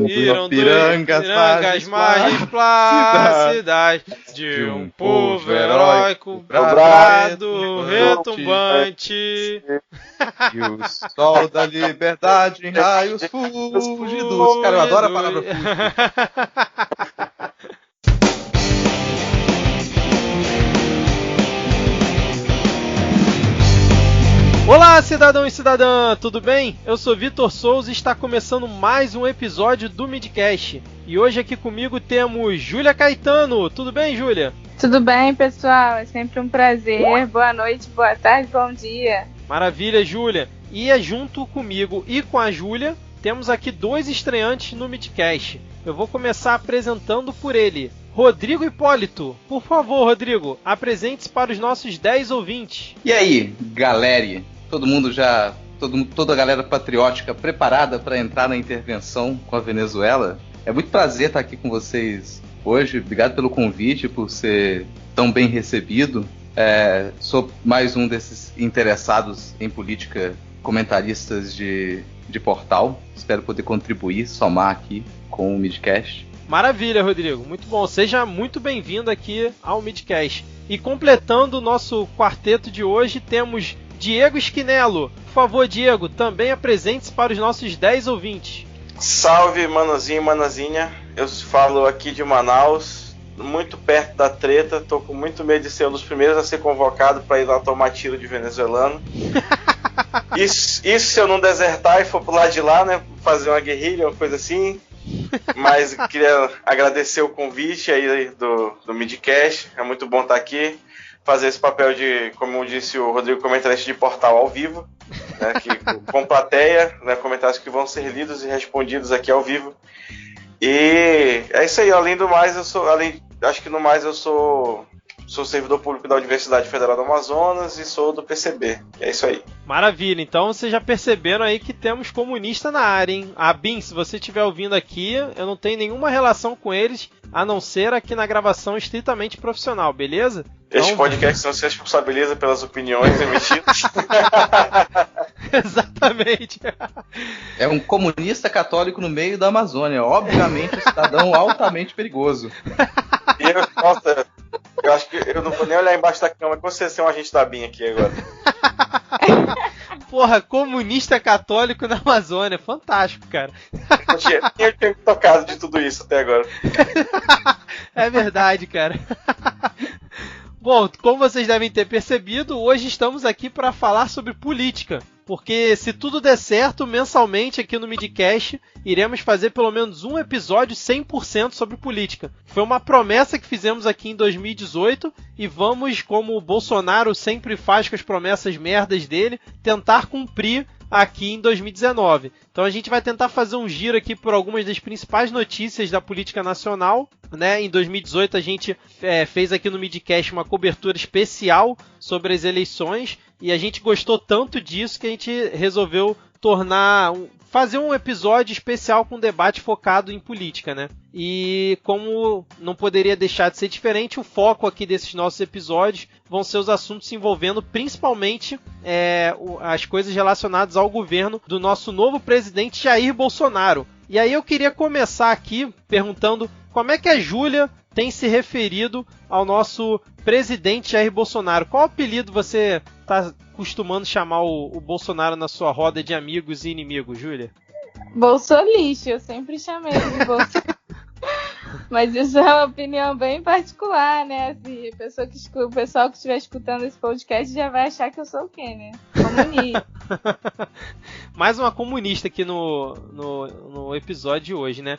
viram pirangas margens plácidas de um povo heróico, brado, retumbante. E o sol da liberdade em raios fúlgidos. Cara, eu adoro a palavra fúlgido. Olá, cidadão e cidadã, tudo bem? Eu sou Vitor Souza e está começando mais um episódio do Midcast. E hoje aqui comigo temos Júlia Caetano. Tudo bem, Júlia? Tudo bem, pessoal. É sempre um prazer. Boa noite, boa tarde, bom dia. Maravilha, Júlia. E junto comigo e com a Júlia, temos aqui dois estreantes no Midcast. Eu vou começar apresentando por ele. Rodrigo Hipólito. Por favor, Rodrigo, apresente-se para os nossos 10 ouvintes. E aí, galera? Toda a galera patriótica preparada para entrar na intervenção com a Venezuela? É muito prazer estar aqui com vocês hoje. Obrigado pelo convite, por ser tão bem recebido. Sou mais um desses interessados em política, comentaristas de portal. Espero poder contribuir, somar aqui com o Midcast. Maravilha, Rodrigo. Muito bom. Seja muito bem-vindo aqui ao Midcast. E completando o nosso quarteto de hoje, temos Diego Esquinelo. Por favor, Diego, também apresente-se para os nossos 10 ouvintes. Salve, manozinho e manazinha. Eu falo aqui de Manaus, muito perto da treta. Tô com muito medo de ser um dos primeiros a ser convocado para ir lá tomar tiro de venezuelano. Isso se eu não desertar e for pro lado de lá, né? Fazer uma guerrilha, uma coisa assim. Mas queria agradecer o convite aí do Midcast. É muito bom estar aqui. Fazer esse papel de, como disse o Rodrigo, comentarista de portal ao vivo, né, com plateia, né, comentários que vão ser lidos e respondidos aqui ao vivo. E é isso aí. Além do mais, eu sou servidor público da Universidade Federal do Amazonas e sou do PCB. É isso aí. Maravilha. Então vocês já perceberam aí que temos comunista na área, hein? A BIM, se você estiver ouvindo aqui, eu não tenho nenhuma relação com eles, a não ser aqui na gravação estritamente profissional, beleza? Este podcast não se responsabiliza pelas opiniões emitidas. Exatamente. É um comunista católico no meio da Amazônia. Obviamente, um cidadão altamente perigoso. Eu acho que eu não vou nem olhar embaixo da cama, com você ser um agente da BIM aqui agora. Porra, comunista católico na Amazônia. Fantástico, cara. Eu tinha tocado de tudo isso até agora. É verdade, cara. Bom, como vocês devem ter percebido, hoje estamos aqui para falar sobre política. Porque se tudo der certo, mensalmente aqui no Midcast, iremos fazer pelo menos um episódio 100% sobre política. Foi uma promessa que fizemos aqui em 2018 e vamos, como o Bolsonaro sempre faz com as promessas merdas dele, tentar cumprir aqui em 2019. Então a gente vai tentar fazer um giro aqui por algumas das principais notícias da política nacional, né? Em 2018 a gente fez aqui no Midcast uma cobertura especial sobre as eleições e a gente gostou tanto disso que a gente resolveu fazer um episódio especial com debate focado em política, né? E como não poderia deixar de ser diferente, o foco aqui desses nossos episódios vão ser os assuntos envolvendo principalmente as coisas relacionadas ao governo do nosso novo presidente Jair Bolsonaro. E aí eu queria começar aqui perguntando como é que a Júlia tem se referido ao nosso presidente Jair Bolsonaro. Qual apelido você está costumando chamar o Bolsonaro na sua roda de amigos e inimigos, Júlia? Bolsolixo, eu sempre chamei de Bolsonaro. Mas isso é uma opinião bem particular, né? Assim, o pessoal que estiver escutando esse podcast já vai achar que eu sou o quê, né? Comunista. Mais uma comunista aqui no episódio de hoje, né?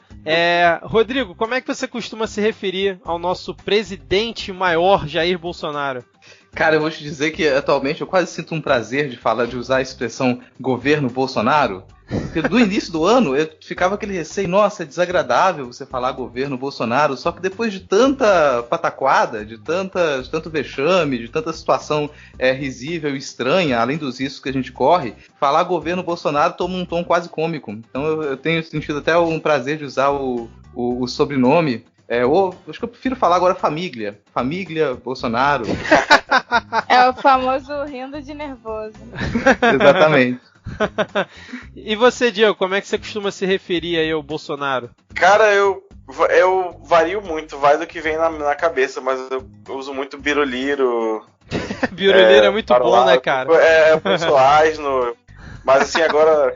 Rodrigo, como é que você costuma se referir ao nosso presidente maior, Jair Bolsonaro? Cara, eu vou te dizer que atualmente eu quase sinto um prazer de usar a expressão governo Bolsonaro. Porque no início do ano eu ficava aquele receio, nossa, é desagradável você falar governo Bolsonaro, só que depois de tanta pataquada, de tanto vexame, de tanta situação risível e estranha, além dos riscos que a gente corre, falar governo Bolsonaro toma um tom quase cômico. Então eu tenho sentido até um prazer de usar o sobrenome. Acho que eu prefiro falar agora família Bolsonaro. É o famoso rindo de nervoso. Exatamente. E você, Diego, como é que você costuma se referir aí ao Bolsonaro? Cara, eu vario muito, vai do que vem na cabeça, mas eu uso muito biruliro. Biruliro é muito bom, né, cara? Eu penso asno. Mas assim, agora,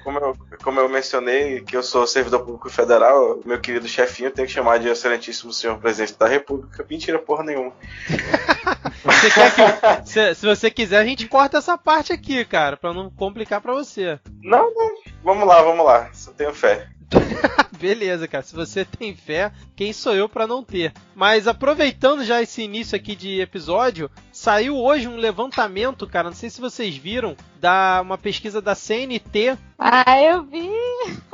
como eu mencionei que eu sou servidor público federal, meu querido chefinho tem que chamar de excelentíssimo senhor presidente da república. Mentira porra nenhuma. Você quer que, se você quiser, a gente corta essa parte aqui, cara, pra não complicar pra você. Não. Vamos lá. Só tenho fé. Beleza, cara. Se você tem fé, quem sou eu pra não ter? Mas aproveitando já esse início aqui de episódio, saiu hoje um levantamento, cara, não sei se vocês viram, uma pesquisa da CNT. Ah, eu vi!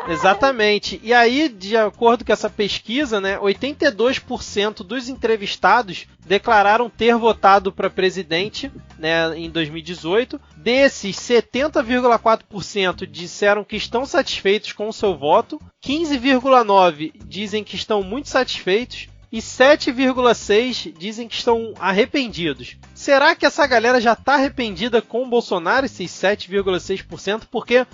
Exatamente. E aí, de acordo com essa pesquisa, né, 82% dos entrevistados declararam ter votado para presidente, né, em 2018. Desses, 70,4% disseram que estão satisfeitos com o seu voto, 15,9% dizem que estão muito satisfeitos e 7,6% dizem que estão arrependidos. Será que essa galera já está arrependida com o Bolsonaro, esses 7,6%? Porque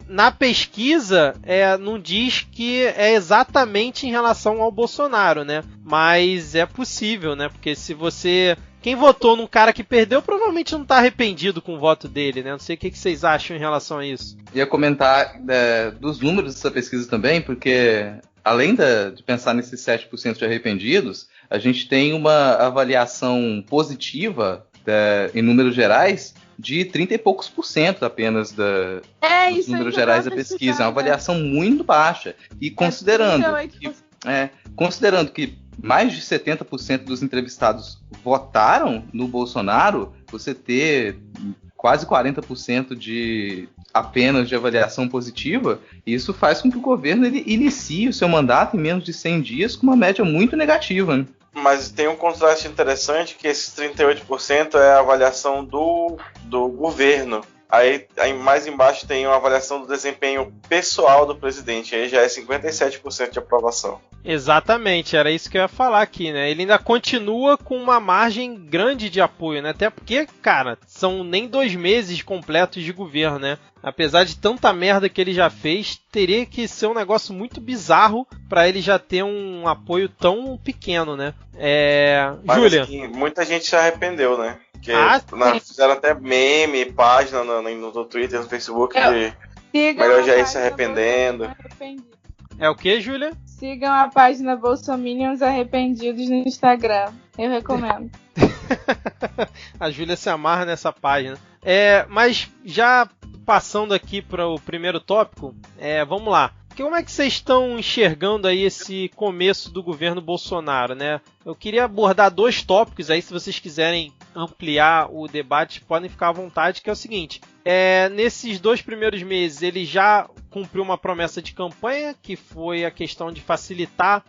na pesquisa não diz que é exatamente em relação ao Bolsonaro, né? Mas é possível, né? Porque se você... Quem votou num cara que perdeu provavelmente não está arrependido com o voto dele, né? Não sei o que vocês acham em relação a isso. Ia comentar dos números dessa pesquisa também, porque além de pensar nesses 7% de arrependidos, a gente tem uma avaliação positiva em números gerais de 30 e poucos por cento apenas dos números gerais da pesquisa. É uma avaliação muito baixa. E considerando que mais de 70% dos entrevistados votaram no Bolsonaro, você ter quase 40% apenas de avaliação positiva, isso faz com que o governo ele inicie o seu mandato em menos de 100 dias com uma média muito negativa, né? Mas tem um contraste interessante, que esses 38% é a avaliação do governo. Aí mais embaixo tem uma avaliação do desempenho pessoal do presidente. Aí já é 57% de aprovação. Exatamente, era isso que eu ia falar aqui, né? Ele ainda continua com uma margem grande de apoio, né? Até porque, cara, são nem 2 meses completos de governo, né? Apesar de tanta merda que ele já fez, teria que ser um negócio muito bizarro para ele já ter um apoio tão pequeno, né? Júlia? Assim, muita gente se arrependeu, né? Porque fizeram até meme, página no Twitter, no Facebook, melhor já ir se arrependendo. É o que, Júlia? Sigam a página Bolsominions Arrependidos no Instagram. Eu recomendo. A Júlia se amarra nessa página. Mas já passando aqui para o primeiro tópico, vamos lá. Como é que vocês estão enxergando aí esse começo do governo Bolsonaro, né? Eu queria abordar 2 tópicos aí, se vocês quiserem ampliar o debate, podem ficar à vontade, que é o seguinte. Nesses 2 primeiros meses, ele já cumpriu uma promessa de campanha, que foi a questão de facilitar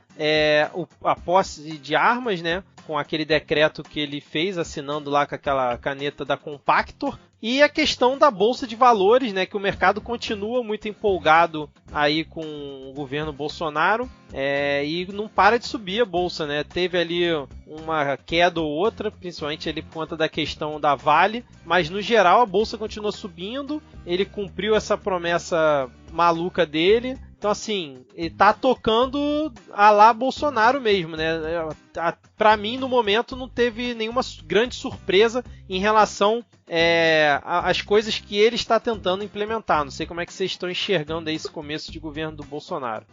a posse de armas, né? Com aquele decreto que ele fez, assinando lá com aquela caneta da Compactor. E a questão da Bolsa de Valores, né, que o mercado continua muito empolgado aí com o governo Bolsonaro e não para de subir a Bolsa, né? Teve ali uma queda ou outra, principalmente ali por conta da questão da Vale, mas no geral a Bolsa continua subindo, ele cumpriu essa promessa maluca dele. Então, assim, ele tá tocando a lá Bolsonaro mesmo, né? Pra mim, no momento, não teve nenhuma grande surpresa em relação às coisas que ele está tentando implementar. Não sei como é que vocês estão enxergando aí esse começo de governo do Bolsonaro.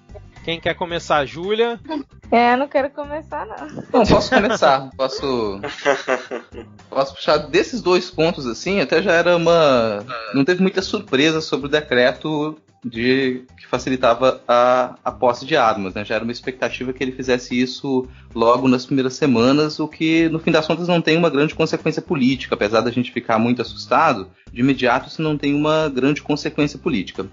Quem quer começar? Júlia? Não quero começar, não. Não, posso começar. Posso puxar desses 2 pontos, assim, até já era não teve muita surpresa sobre o decreto que facilitava a posse de armas, né? Já era uma expectativa que ele fizesse isso logo nas primeiras semanas, o que no fim das contas não tem uma grande consequência política, apesar da gente ficar muito assustado, de imediato isso não tem uma grande consequência política.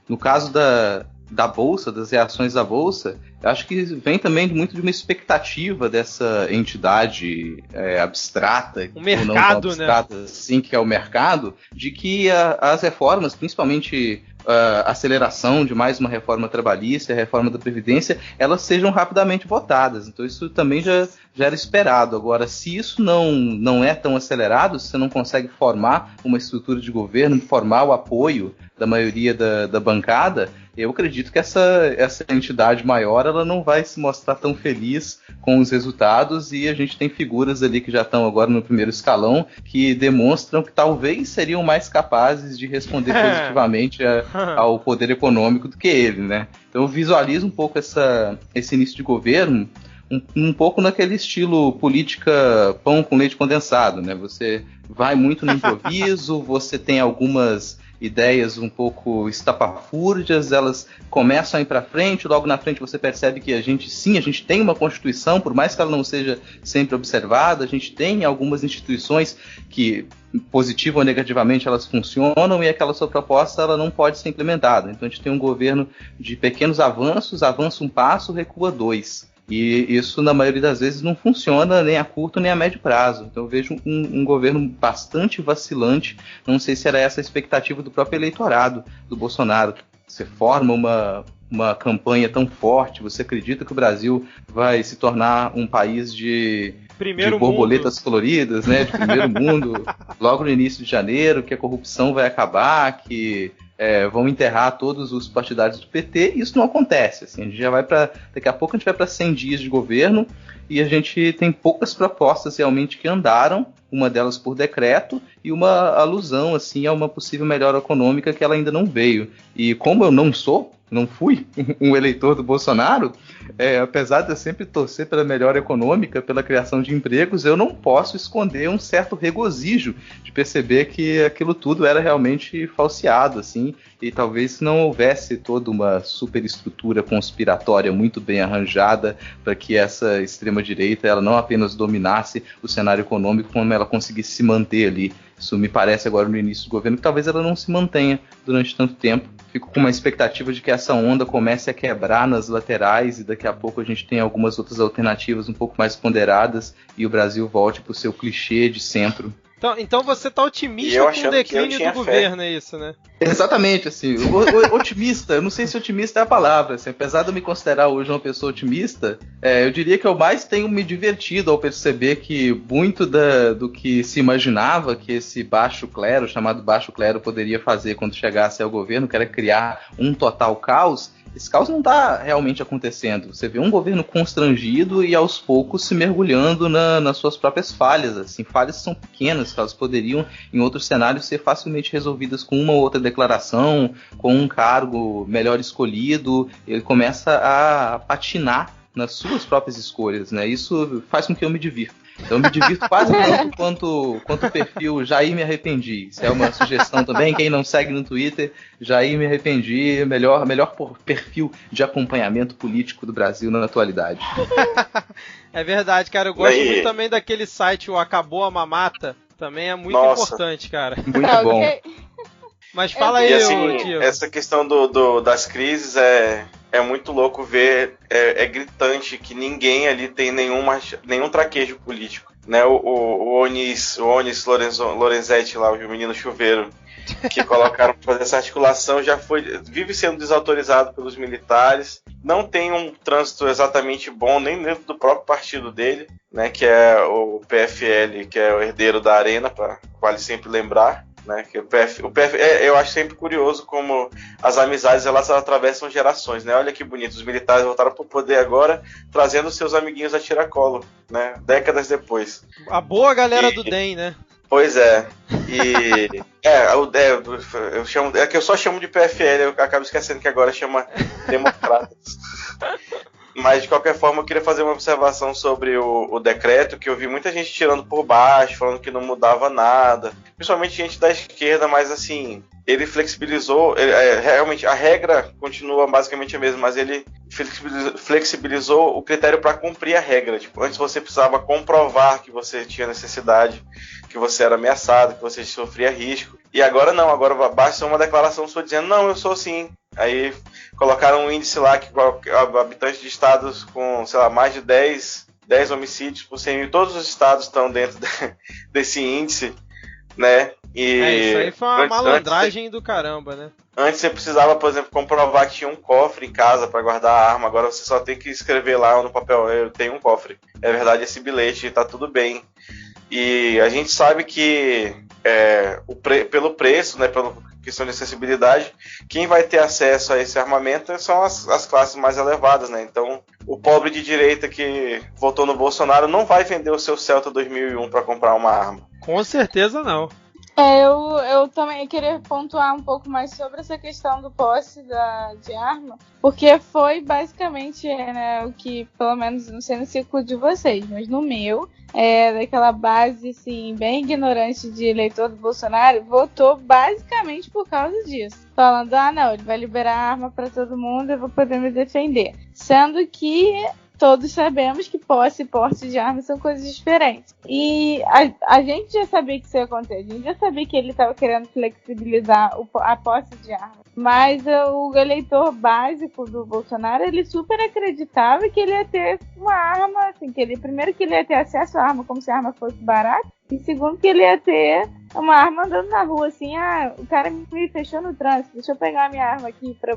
No caso da Bolsa, das reações da Bolsa, eu acho que vem também muito de uma expectativa dessa entidade abstrata, o mercado, ou não abstrata, né? Sim, que é o mercado, de que as reformas, principalmente aceleração de mais uma reforma trabalhista, a reforma da Previdência, elas sejam rapidamente votadas. Então isso também já era esperado. Agora, se isso não é tão acelerado, se você não consegue formar uma estrutura de governo, formar o apoio da maioria da bancada, eu acredito que essa entidade maior ela não vai se mostrar tão feliz com os resultados, e a gente tem figuras ali que já estão agora no primeiro escalão que demonstram que talvez seriam mais capazes de responder positivamente ao poder econômico do que ele, né? Então eu visualizo um pouco esse início de governo um pouco naquele estilo política pão com leite condensado, né? Você vai muito no improviso, você tem algumas ideias um pouco estapafúrdias, elas começam a ir para frente, logo na frente você percebe que a gente tem uma Constituição, por mais que ela não seja sempre observada, a gente tem algumas instituições que, positivo ou negativamente, elas funcionam, e aquela sua proposta ela não pode ser implementada. Então a gente tem um governo de pequenos avanços, avança um passo, recua dois. E isso, na maioria das vezes, não funciona nem a curto nem a médio prazo. Então eu vejo um governo bastante vacilante. Não sei se era essa a expectativa do próprio eleitorado do Bolsonaro. Você forma uma campanha tão forte, você acredita que o Brasil vai se tornar um país de borboletas coloridas, né, de primeiro mundo, logo no início de janeiro, que a corrupção vai acabar, que vão enterrar todos os partidários do PT, e isso não acontece. Assim, a gente já vai daqui a pouco a gente vai para 100 dias de governo, e a gente tem poucas propostas realmente que andaram, uma delas por decreto, e uma alusão assim, a uma possível melhora econômica que ela ainda não veio. E como eu não fui um eleitor do Bolsonaro, apesar de eu sempre torcer pela melhora econômica, pela criação de empregos, eu não posso esconder um certo regozijo de perceber que aquilo tudo era realmente falseado, assim, e talvez não houvesse toda uma superestrutura conspiratória muito bem arranjada para que essa extrema-direita ela não apenas dominasse o cenário econômico, como ela conseguisse se manter ali. Isso me parece agora no início do governo, que talvez ela não se mantenha durante tanto tempo. Fico com uma expectativa de que essa onda comece a quebrar nas laterais, e daqui a pouco a gente tem algumas outras alternativas um pouco mais ponderadas e o Brasil volte para o seu clichê de centro. Então você tá otimista com o declínio do governo, é isso, né? Exatamente, assim, otimista, eu não sei se otimista é a palavra, assim, apesar de eu me considerar hoje uma pessoa otimista, eu diria que eu mais tenho me divertido ao perceber que muito do que se imaginava que esse baixo clero, chamado baixo clero, poderia fazer quando chegasse ao governo, que era criar um total caos, esse caos não está realmente acontecendo. Você vê um governo constrangido e aos poucos se mergulhando nas suas próprias falhas. Assim, falhas são pequenas, que elas poderiam em outros cenários ser facilmente resolvidas com uma ou outra declaração, com um cargo melhor escolhido. Ele começa a patinar nas suas próprias escolhas, né? Isso faz com que eu me divirta. Então eu me divirto quase tanto quanto o perfil Jair Me Arrependi. Isso é uma sugestão também, quem não segue no Twitter, Jair Me Arrependi, melhor perfil de acompanhamento político do Brasil na atualidade. É verdade, cara, eu gosto muito também daquele site, o Acabou a Mamata, também é muito importante, cara. Muito bom. Mas fala aí, Diego. Essa questão das crises é muito louco ver, é gritante que ninguém ali tem nenhum traquejo político, né? O Onis Lorenzetti lá, o menino chuveiro, que colocaram para fazer essa articulação, vive sendo desautorizado pelos militares, não tem um trânsito exatamente bom nem dentro do próprio partido dele, né? Que é o PFL, que é o herdeiro da Arena, vale sempre lembrar. Né, que o PF, eu acho sempre curioso como as amizades elas atravessam gerações, né? Olha que bonito, os militares voltaram para o poder agora, trazendo seus amiguinhos a tiracolo, né? Décadas depois. A boa galera do DEM, né? Pois é. E eu chamo, que eu só chamo de PFL, eu acabo esquecendo que agora chama Democratas. Mas, de qualquer forma, eu queria fazer uma observação sobre o decreto, que eu vi muita gente tirando por baixo, falando que não mudava nada. Principalmente gente da esquerda, mas assim, ele flexibilizou, realmente a regra continua basicamente a mesma, mas ele flexibilizou o critério para cumprir a regra. Tipo, antes você precisava comprovar que você tinha necessidade, que você era ameaçado, que você sofria risco. E agora não, agora basta uma declaração sua dizendo, não, eu sou sim. Aí colocaram um índice lá que habitantes de estados com, sei lá, mais de 10 homicídios por 100 mil, todos os estados estão dentro desse índice, né? Isso aí foi uma malandragem do caramba, né? Antes você precisava, por exemplo, comprovar que tinha um cofre em casa para guardar a arma. Agora você só tem que escrever lá no papel, eu tenho um cofre. É verdade esse bilhete, tá tudo bem. E a gente sabe que pelo preço, né, pela questão de acessibilidade, quem vai ter acesso a esse armamento são as classes mais elevadas, né? Então, o pobre de direita que votou no Bolsonaro não vai vender o seu Celta 2001 para comprar uma arma. Com certeza não. Eu também queria pontuar um pouco mais sobre essa questão do posse de arma, porque foi basicamente o que, pelo menos, não sei no círculo de vocês, mas no meu, daquela base assim, bem ignorante de eleitor do Bolsonaro, votou basicamente por causa disso. Falando, não, ele vai liberar arma para todo mundo, eu vou poder me defender. Sendo que todos sabemos que posse e porte de armas são coisas diferentes. E a gente já sabia que isso ia acontecer. A gente já sabia que ele estava querendo flexibilizar a posse de armas. Mas o eleitor básico do Bolsonaro, ele super acreditava que ele ia ter uma arma, assim, primeiro que ele ia ter acesso à arma como se a arma fosse barata. E segundo que ele ia ter uma arma andando na rua, assim, o cara me fechou no trânsito, deixa eu pegar a minha arma aqui pra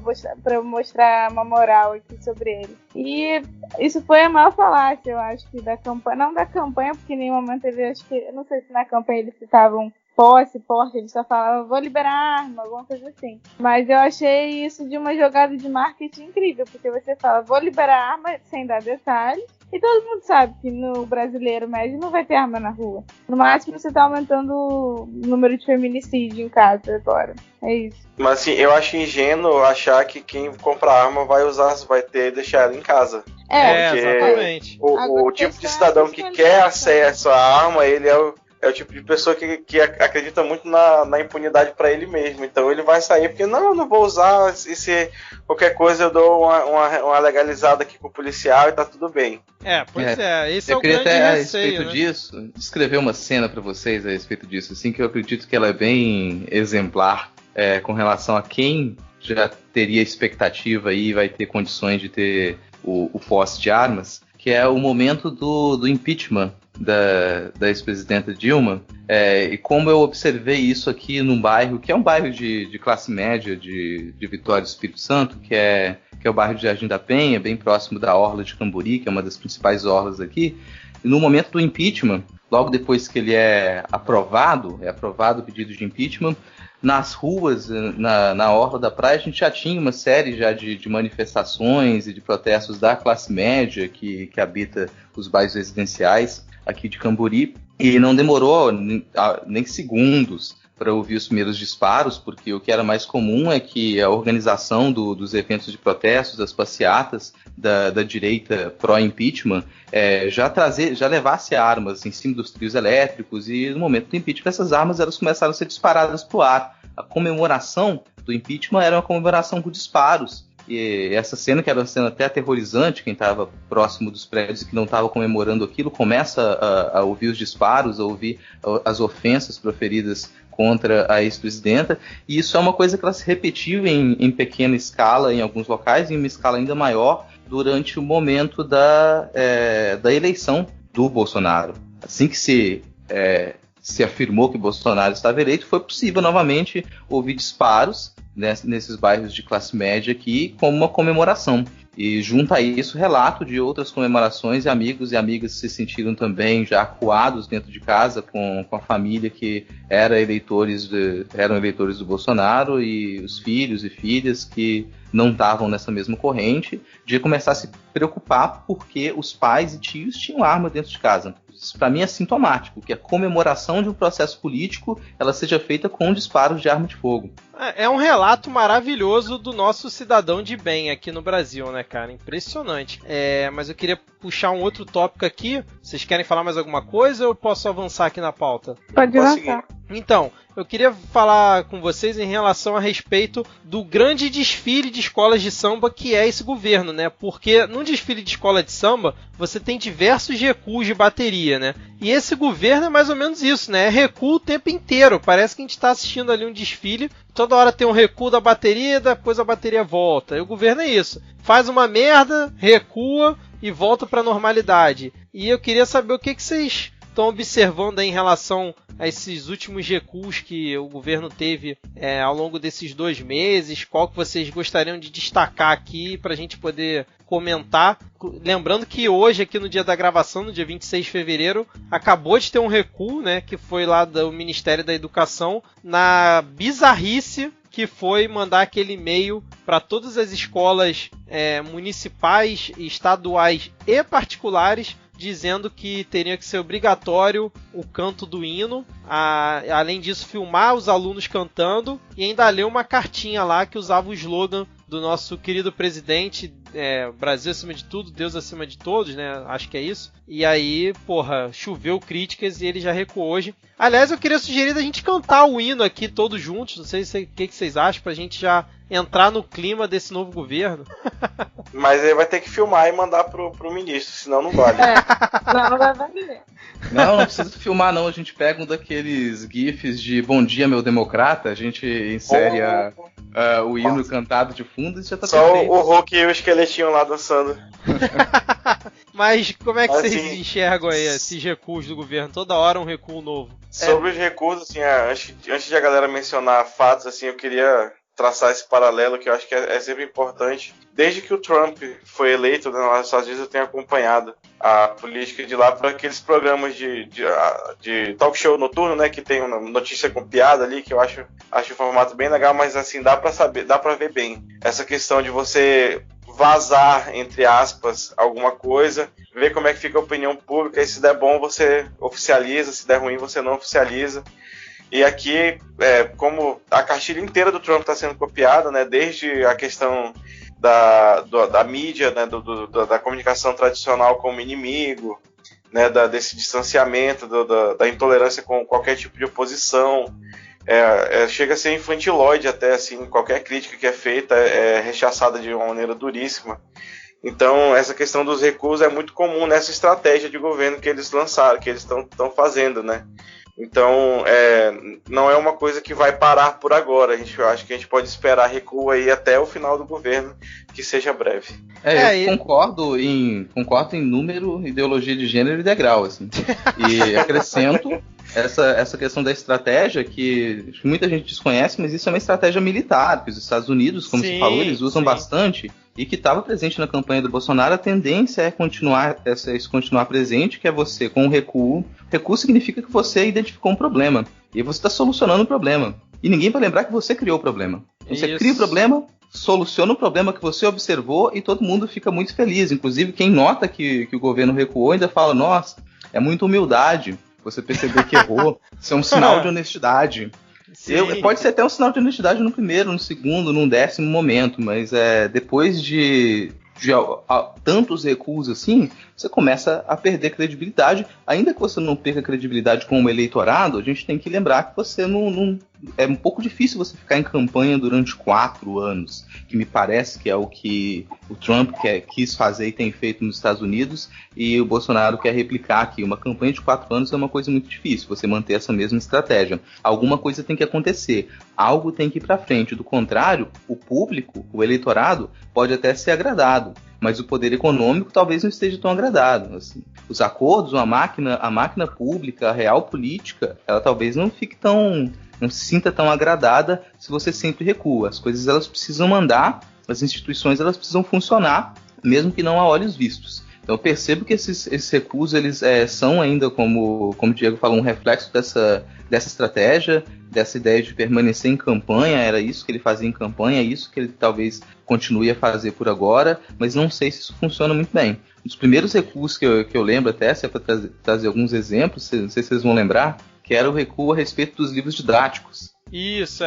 mostrar uma moral aqui sobre ele. E isso foi a maior falácia, eu acho, que da campanha, não da campanha, porque em nenhum momento ele, acho que, eu não sei se na campanha eles citavam posse, porte, ele só falava, vou liberar a arma, alguma coisa assim. Mas eu achei isso de uma jogada de marketing incrível, porque você fala, vou liberar a arma sem dar detalhes, e todo mundo sabe que no brasileiro médio não vai ter arma na rua. No máximo você tá aumentando o número de feminicídio em casa agora. É isso. Mas assim, eu acho ingênuo achar que quem compra arma vai deixar ela em casa. Exatamente. O tipo de cidadão que quer acesso à arma, ele é o tipo de pessoa que acredita muito na impunidade para ele mesmo. Então ele vai sair porque eu não vou usar, e se qualquer coisa eu dou uma legalizada aqui com o policial e tá tudo bem. Esse é o grande receio, a respeito disso, descrever uma cena para vocês a respeito disso, assim, que eu acredito que ela é bem exemplar com relação a quem já teria expectativa e vai ter condições de ter o posse de armas, que é o momento do impeachment da ex-presidenta Dilma, e como eu observei isso aqui num bairro, que é um bairro de classe média de Vitória do Espírito Santo, que é o bairro de Jardim da Penha, bem próximo da Orla de Camburi, que é uma das principais orlas aqui. E no momento do impeachment, logo depois que ele é aprovado o pedido de impeachment, nas ruas, na orla da praia, a gente já tinha uma série já de manifestações e de protestos da classe média que habita os bairros residenciais aqui de Camburi, e não demorou nem segundos para ouvir os primeiros disparos, porque o que era mais comum é que a organização dos eventos de protestos, das passeatas da direita pró-impeachment, já levasse armas em cima dos trios elétricos, e no momento do impeachment essas armas elas começaram a ser disparadas para o ar. A comemoração do impeachment era uma comemoração com disparos. E essa cena, que era uma cena até aterrorizante, quem estava próximo dos prédios e que não estava comemorando aquilo, começa a ouvir os disparos, a ouvir as ofensas proferidas contra a ex-presidenta, e isso é uma coisa que ela se repetiu em pequena escala em alguns locais, e em uma escala ainda maior durante o momento da eleição do Bolsonaro. Assim que se afirmou que Bolsonaro estava eleito, foi possível novamente ouvir disparos nesses bairros de classe média aqui como uma comemoração. E junto a isso, relato de outras comemorações, e amigos e amigas se sentiram também já acuados dentro de casa com a família que eram eleitores do Bolsonaro, e os filhos e filhas que não estavam nessa mesma corrente, de começar a se preocupar porque os pais e tios tinham arma dentro de casa. Isso para mim é sintomático, que a comemoração de um processo político ela seja feita com disparos de arma de fogo. É um relato maravilhoso do nosso cidadão de bem aqui no Brasil, né, cara? Impressionante. Mas eu queria puxar um outro tópico aqui. Vocês querem falar mais alguma coisa ou eu posso avançar aqui na pauta? Pode avançar. Então, eu queria falar com vocês em relação a respeito do grande desfile de escolas de samba que é esse governo, né? Porque num desfile de escola de samba, você tem diversos recuos de bateria, né? E esse governo é mais ou menos isso, né? É recuo o tempo inteiro. Parece que a gente está assistindo ali um desfile, toda hora tem um recuo da bateria, depois a bateria volta. E o governo é isso. Faz uma merda, recua e volta para a normalidade. E eu queria saber o que vocês estão observando aí em relação a esses últimos recuos que o governo teve ao longo desses 2 meses, qual que vocês gostariam de destacar aqui para a gente poder comentar. Lembrando que hoje, aqui no dia da gravação, no dia 26 de fevereiro, acabou de ter um recuo, né, que foi lá do Ministério da Educação, na bizarrice que foi mandar aquele e-mail para todas as escolas municipais, estaduais e particulares, dizendo que teria que ser obrigatório o canto do hino, além disso filmar os alunos cantando e ainda ler uma cartinha lá que usava o slogan do nosso querido presidente, Brasil acima de tudo, Deus acima de todos, né? Acho que é isso. E aí, choveu críticas e ele já recuou hoje. Aliás, eu queria sugerir da gente cantar o hino aqui todos juntos, não sei o que vocês acham, pra gente já entrar no clima desse novo governo. Mas ele vai ter que filmar e mandar pro ministro, senão não vale. Não vai valer. Não precisa filmar não, a gente pega um daqueles gifs de Bom Dia Meu Democrata, a gente insere o hino cantado de fundo e já tá só perfeito. O Hulk e o esqueletinho lá dançando. Mas como é que vocês assim, enxergam aí esses recuos do governo? Toda hora um recuo novo. Sobre os recuos, assim, antes de a galera mencionar fatos, assim, eu queria traçar esse paralelo que eu acho que é sempre importante. Desde que o Trump foi eleito, né, nos Estados Unidos, eu tenho acompanhado a política de lá para aqueles programas de talk show noturno, né, que tem uma notícia com piada ali, que eu acho o formato bem legal, mas assim, dá para ver bem essa questão de você vazar, entre aspas, alguma coisa, ver como é que fica a opinião pública, e se der bom você oficializa, se der ruim você não oficializa. E aqui, como a cartilha inteira do Trump está sendo copiada, né, desde a questão da mídia, né, da comunicação tradicional como inimigo, né, desse distanciamento, da intolerância com qualquer tipo de oposição, chega a ser infantilóide até, assim, qualquer crítica que é feita é rechaçada de uma maneira duríssima. Então, essa questão dos recuos é muito comum nessa estratégia de governo que eles lançaram, que eles estão fazendo, né? Então, não é uma coisa que vai parar por agora. Eu acho que a gente pode esperar recuo aí até o final do governo, que seja breve. Eu concordo em número, ideologia de gênero e degrau, assim. E acrescento essa questão da estratégia que muita gente desconhece, mas isso é uma estratégia militar, que os Estados Unidos, como você falou, eles usam bastante, e que estava presente na campanha do Bolsonaro. A tendência é isso continuar presente, que é você com o recuo. Recuo significa que você identificou um problema, e você está solucionando o problema. E ninguém vai lembrar que você criou o problema. Você cria o problema, soluciona o problema que você observou e todo mundo fica muito feliz. Inclusive, quem nota que o governo recuou ainda fala, nossa, é muita humildade. Você percebeu que errou. Isso é um sinal de honestidade. Pode ser até um sinal de honestidade no primeiro, no segundo, num 10º momento, mas depois de tantos recuos assim, você começa a perder credibilidade. Ainda que você não perca credibilidade com o eleitorado, a gente tem que lembrar que você não é um pouco difícil você ficar em campanha durante 4 anos, que me parece que é o que o Trump quis fazer e tem feito nos Estados Unidos, e o Bolsonaro quer replicar aqui. Uma campanha de 4 anos é uma coisa muito difícil, você manter essa mesma estratégia. Alguma coisa tem que acontecer, algo tem que ir para frente. Do contrário, o público, o eleitorado, pode até ser agradado, mas o poder econômico talvez não esteja tão agradado. Assim. Os acordos, a máquina pública, a real política, ela talvez não se sinta tão agradada se você sempre recua. As coisas elas precisam andar, as instituições elas precisam funcionar, mesmo que não a olhos vistos. Então eu percebo que esses recuos eles são ainda, como o Diego falou, um reflexo dessa estratégia, dessa ideia de permanecer em campanha. Era isso que ele fazia em campanha, é isso que ele talvez continue a fazer por agora, mas não sei se isso funciona muito bem. Um dos primeiros recuos que eu lembro, até se é para trazer alguns exemplos, não sei se vocês vão lembrar, que era o recuo a respeito dos livros didáticos. Isso,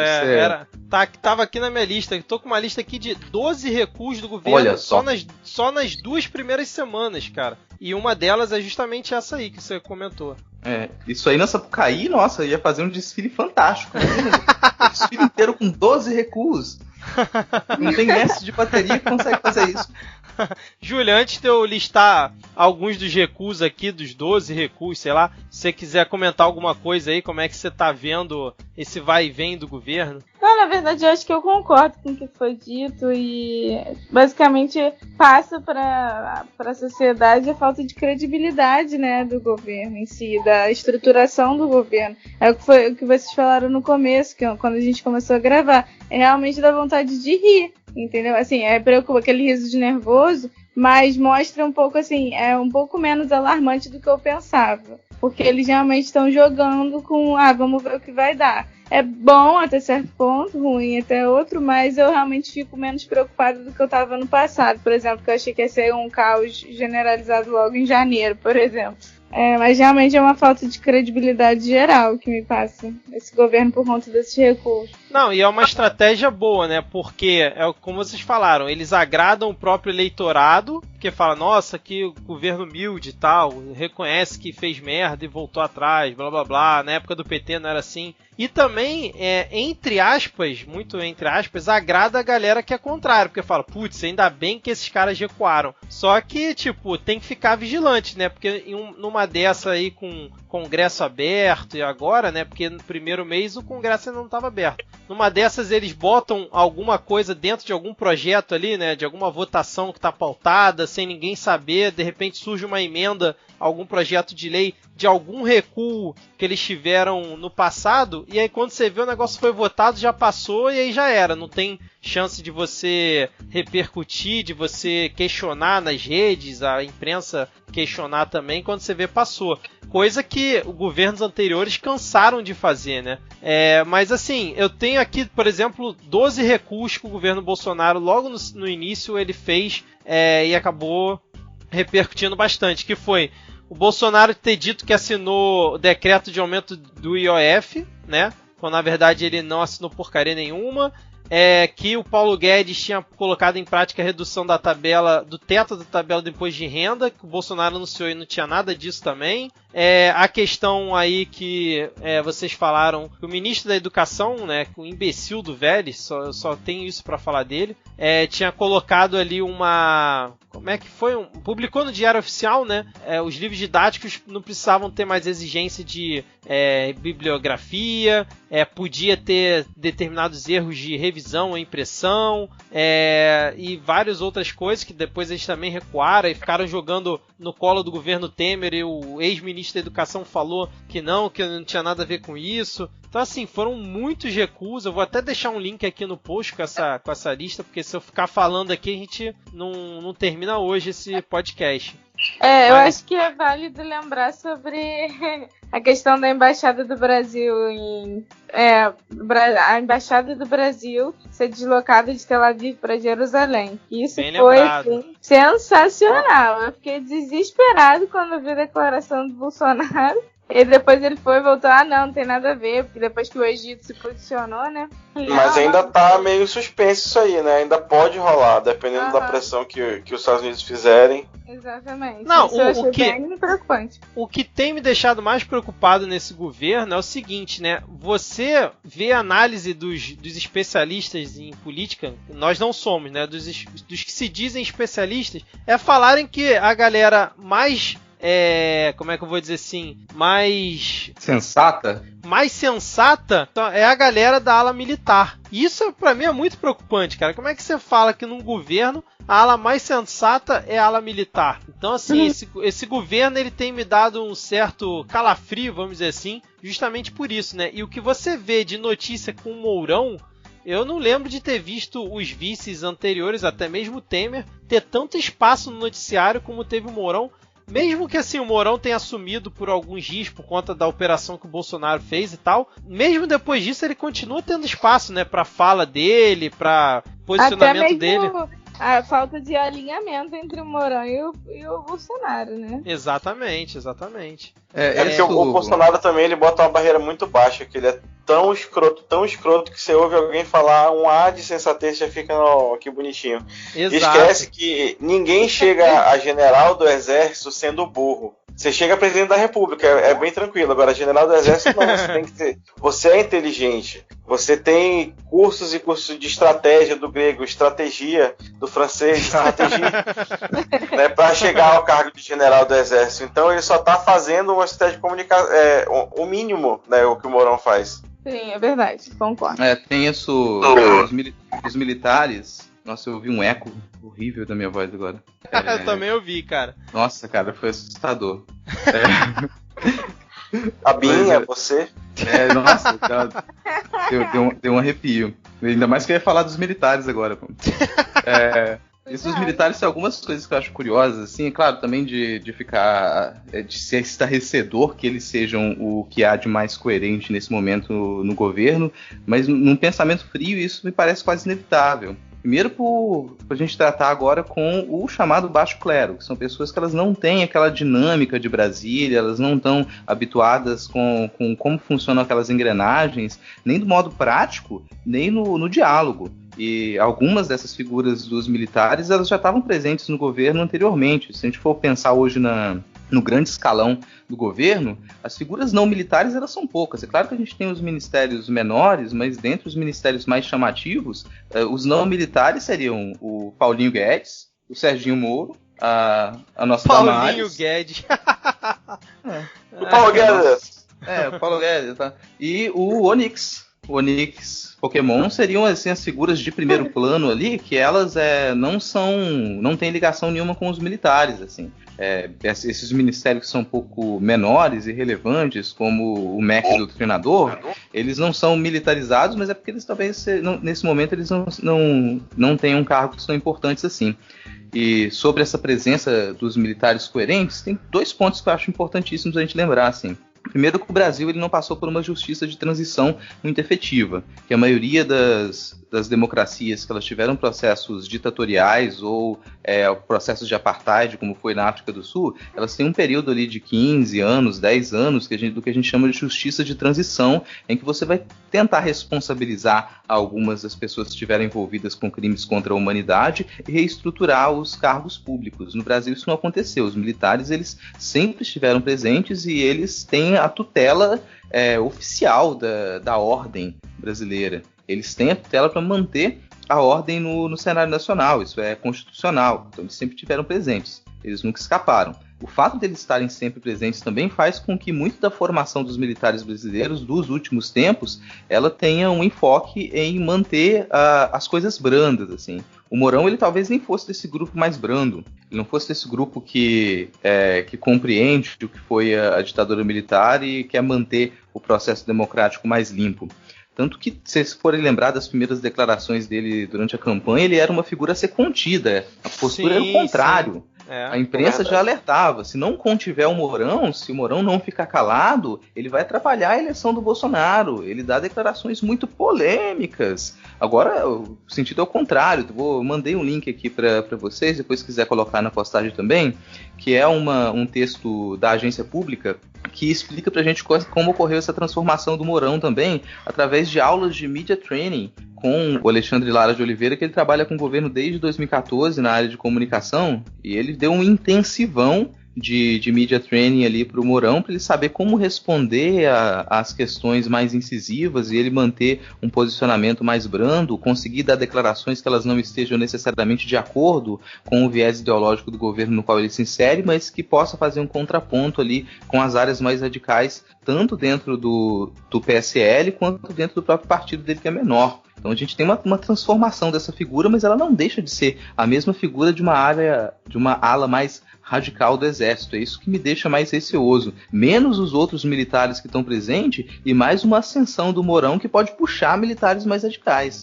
tava aqui na minha lista. Tô com uma lista aqui de 12 recuos do governo. Olha só nas 2 primeiras semanas, cara. E uma delas é justamente essa aí que você comentou. Isso aí na Sapucaí, nossa, ia fazer um desfile fantástico. Um desfile inteiro com 12 recuos. Não tem mestre de bateria que consegue fazer isso. Júlia, antes de eu listar alguns dos recuos aqui, dos 12 recuos, sei lá, se você quiser comentar alguma coisa aí, como é que você tá vendo esse vai e vem do governo? Não, na verdade, eu acho que eu concordo com o que foi dito e basicamente passa para a sociedade a falta de credibilidade, né, do governo em si, da estruturação do governo. É o que vocês falaram no começo, quando a gente começou a gravar. É realmente da vontade de rir, entendeu? Assim, aquele riso de nervoso, mas mostra um pouco assim, é um pouco menos alarmante do que eu pensava. Porque eles realmente estão jogando com, vamos ver o que vai dar. É bom até certo ponto, ruim até outro, mas eu realmente fico menos preocupada do que eu estava no passado. Por exemplo, que eu achei que ia ser um caos generalizado logo em janeiro, por exemplo. Mas realmente é uma falta de credibilidade geral que me passa esse governo por conta desses recursos. Não, e é uma estratégia boa, né? Porque, como vocês falaram, eles agradam o próprio eleitorado, porque fala, nossa, que governo humilde e tal, reconhece que fez merda e voltou atrás, blá blá blá, na época do PT não era assim. E também, entre aspas, muito entre aspas, agrada a galera que é contrário, porque fala, putz, ainda bem que esses caras recuaram. Só que, tipo, tem que ficar vigilante, né? Porque numa dessa aí com Congresso aberto e agora, né? Porque no primeiro mês o Congresso ainda não estava aberto. Numa dessas eles botam alguma coisa dentro de algum projeto ali, né? De alguma votação que está pautada, sem ninguém saber, de repente surge uma emenda, algum projeto de lei de algum recuo que eles tiveram no passado, e aí quando você vê o negócio foi votado, já passou e aí já era, não tem chance de você repercutir, de você questionar nas redes, a imprensa questionar também, quando você vê passou. Coisa que os governos anteriores cansaram de fazer, né? Mas assim, eu tenho aqui, por exemplo, 12 recuos que o governo Bolsonaro logo no início ele fez e acabou repercutindo bastante, que foi o Bolsonaro ter dito que assinou o decreto de aumento do IOF, né? Quando na verdade ele não assinou porcaria nenhuma. Que o Paulo Guedes tinha colocado em prática a redução do teto da tabela do imposto de renda, que o Bolsonaro anunciou e não tinha nada disso também. A questão aí que vocês falaram, que o ministro da Educação, né, o imbecil do Vélez, só tenho isso para falar dele, tinha colocado ali como é que foi? Publicou no Diário Oficial, né? Os livros didáticos não precisavam ter mais exigência de bibliografia, podia ter determinados erros de revisão ou impressão, e várias outras coisas que depois eles também recuaram e ficaram jogando no colo do governo Temer, e o ex-ministro da Educação falou que não tinha nada a ver com isso. Então, assim, foram muitos recuos. Eu vou até deixar um link aqui no post com essa lista, porque se eu ficar falando aqui, a gente não termina hoje esse podcast. Eu acho que é válido lembrar sobre a questão da Embaixada do Brasil a Embaixada do Brasil ser deslocada de Tel Aviv para Jerusalém. Isso bem foi lembrado. Sensacional. Eu fiquei desesperado quando eu vi a declaração do Bolsonaro. E depois ele foi e voltou, não tem nada a ver, porque depois que o Egito se posicionou, né? Mas ainda tá meio suspenso isso aí, né? Ainda pode rolar, dependendo da pressão que os Estados Unidos fizerem. Exatamente. Não, isso eu achei bem preocupante. O que tem me deixado mais preocupado nesse governo é o seguinte, né? Você vê a análise dos especialistas em política, nós não somos, né? Dos que se dizem especialistas, falarem que a galera mais... como é que eu vou dizer assim, mais sensata é a galera da ala militar. Isso pra mim é muito preocupante, cara. Como é que você fala que num governo a ala mais sensata é a ala militar? Então, assim, esse governo ele tem me dado um certo calafrio, vamos dizer assim, justamente por isso, né? E o que você vê de notícia com o Mourão, eu não lembro de ter visto os vices anteriores, até mesmo o Temer, ter tanto espaço no noticiário como teve o Mourão. Mesmo que assim o Mourão tenha assumido por alguns dias por conta da operação que o Bolsonaro fez e tal, mesmo depois disso ele continua tendo espaço, né, pra fala dele, pra posicionamento dele. A falta de alinhamento entre o Mourão e o Bolsonaro, né? Exatamente. Porque o Bolsonaro também ele bota uma barreira muito baixa, que ele é tão escroto que você ouve alguém falar um A de sensatez já fica, que bonitinho. Exato. E esquece que ninguém chega a general do exército sendo burro. Você chega presidente da República, é bem tranquilo. Agora, general do Exército, não, você tem que ter. Você é inteligente. Você tem cursos e cursos de estratégia do grego, estratégia do francês, estratégia, né, para chegar ao cargo de general do Exército. Então, ele só está fazendo uma estratégia de comunicação, o mínimo, né, o que o Mourão faz. Sim, é verdade, concordo. Tem isso. Os militares. Nossa, eu ouvi um eco horrível da minha voz agora. Eu também ouvi, cara. Nossa, cara, foi assustador. A Binha, você? Nossa, deu um arrepio. Ainda mais que eu ia falar dos militares agora. Isso dos militares são algumas coisas que eu acho curiosas, assim, é claro, também de ficar. De ser estarrecedor que eles sejam o que há de mais coerente nesse momento no governo, mas num pensamento frio isso me parece quase inevitável. Primeiro por a gente tratar agora com o chamado baixo clero, que são pessoas que elas não têm aquela dinâmica de Brasília, elas não estão habituadas com como funcionam aquelas engrenagens, nem do modo prático, nem no diálogo. E algumas dessas figuras dos militares, elas já estavam presentes no governo anteriormente. Se a gente for pensar hoje no grande escalão do governo, as figuras não militares elas são poucas. É claro que a gente tem os ministérios menores, mas dentre os ministérios mais chamativos, os não militares seriam o Paulinho Guedes, o Serginho Moro, a nossa Paulinho Guedes. O Paulo Guedes. O Paulo Guedes, tá? E o Onix. O Onix Pokémon seriam assim, as figuras de primeiro plano ali, que elas não têm ligação nenhuma com os militares, assim. Esses ministérios que são um pouco menores e relevantes, como o MEC do treinador, eles não são militarizados, mas é porque eles talvez, nesse momento, eles não tenham cargos tão importantes assim. E sobre essa presença dos militares coerentes, tem 2 pontos que eu acho importantíssimos a gente lembrar, assim. Primeiro que o Brasil ele não passou por uma justiça de transição muito efetiva, que a maioria das democracias que elas tiveram processos ditatoriais ou processos de apartheid, como foi na África do Sul, elas têm um período ali de 15 anos, 10 anos, do que a gente chama de justiça de transição, em que você vai tentar responsabilizar algumas das pessoas que estiveram envolvidas com crimes contra a humanidade e reestruturar os cargos públicos. No Brasil isso não aconteceu. Os militares eles sempre estiveram presentes e eles têm a tutela oficial da ordem brasileira. Eles têm a tutela para manter a ordem no cenário nacional, isso é constitucional, então eles sempre estiveram presentes, eles nunca escaparam. O fato deles estarem sempre presentes também faz com que muito da formação dos militares brasileiros dos últimos tempos, ela tenha um enfoque em manter as coisas brandas, assim. O Mourão, ele talvez nem fosse desse grupo mais brando, ele não fosse desse grupo que compreende o que foi a ditadura militar e quer manter o processo democrático mais limpo. Tanto que, se vocês forem lembrar das primeiras declarações dele durante a campanha, ele era uma figura a ser contida. A postura era o contrário. A imprensa já alertava, se não contiver o Mourão, se o Mourão não ficar calado, ele vai atrapalhar a eleição do Bolsonaro. Ele dá declarações muito polêmicas. Agora, o sentido é o contrário. Mandei um link aqui para vocês, depois se quiser colocar na postagem também, que é um texto da agência pública que explica pra gente como ocorreu essa transformação do Mourão também, através de aulas de media training com o Alexandre Lara de Oliveira, que ele trabalha com o governo desde 2014 na área de comunicação, e ele deu um intensivão de media training ali para o Mourão, para ele saber como responder às questões mais incisivas e ele manter um posicionamento mais brando, conseguir dar declarações que elas não estejam necessariamente de acordo com o viés ideológico do governo no qual ele se insere, mas que possa fazer um contraponto ali com as áreas mais radicais, tanto dentro do PSL quanto dentro do próprio partido dele, que é menor. Então a gente tem uma transformação dessa figura, mas ela não deixa de ser a mesma figura de uma ala mais radical do exército. É isso que me deixa mais receoso. Menos os outros militares que estão presentes e mais uma ascensão do Mourão que pode puxar militares mais radicais.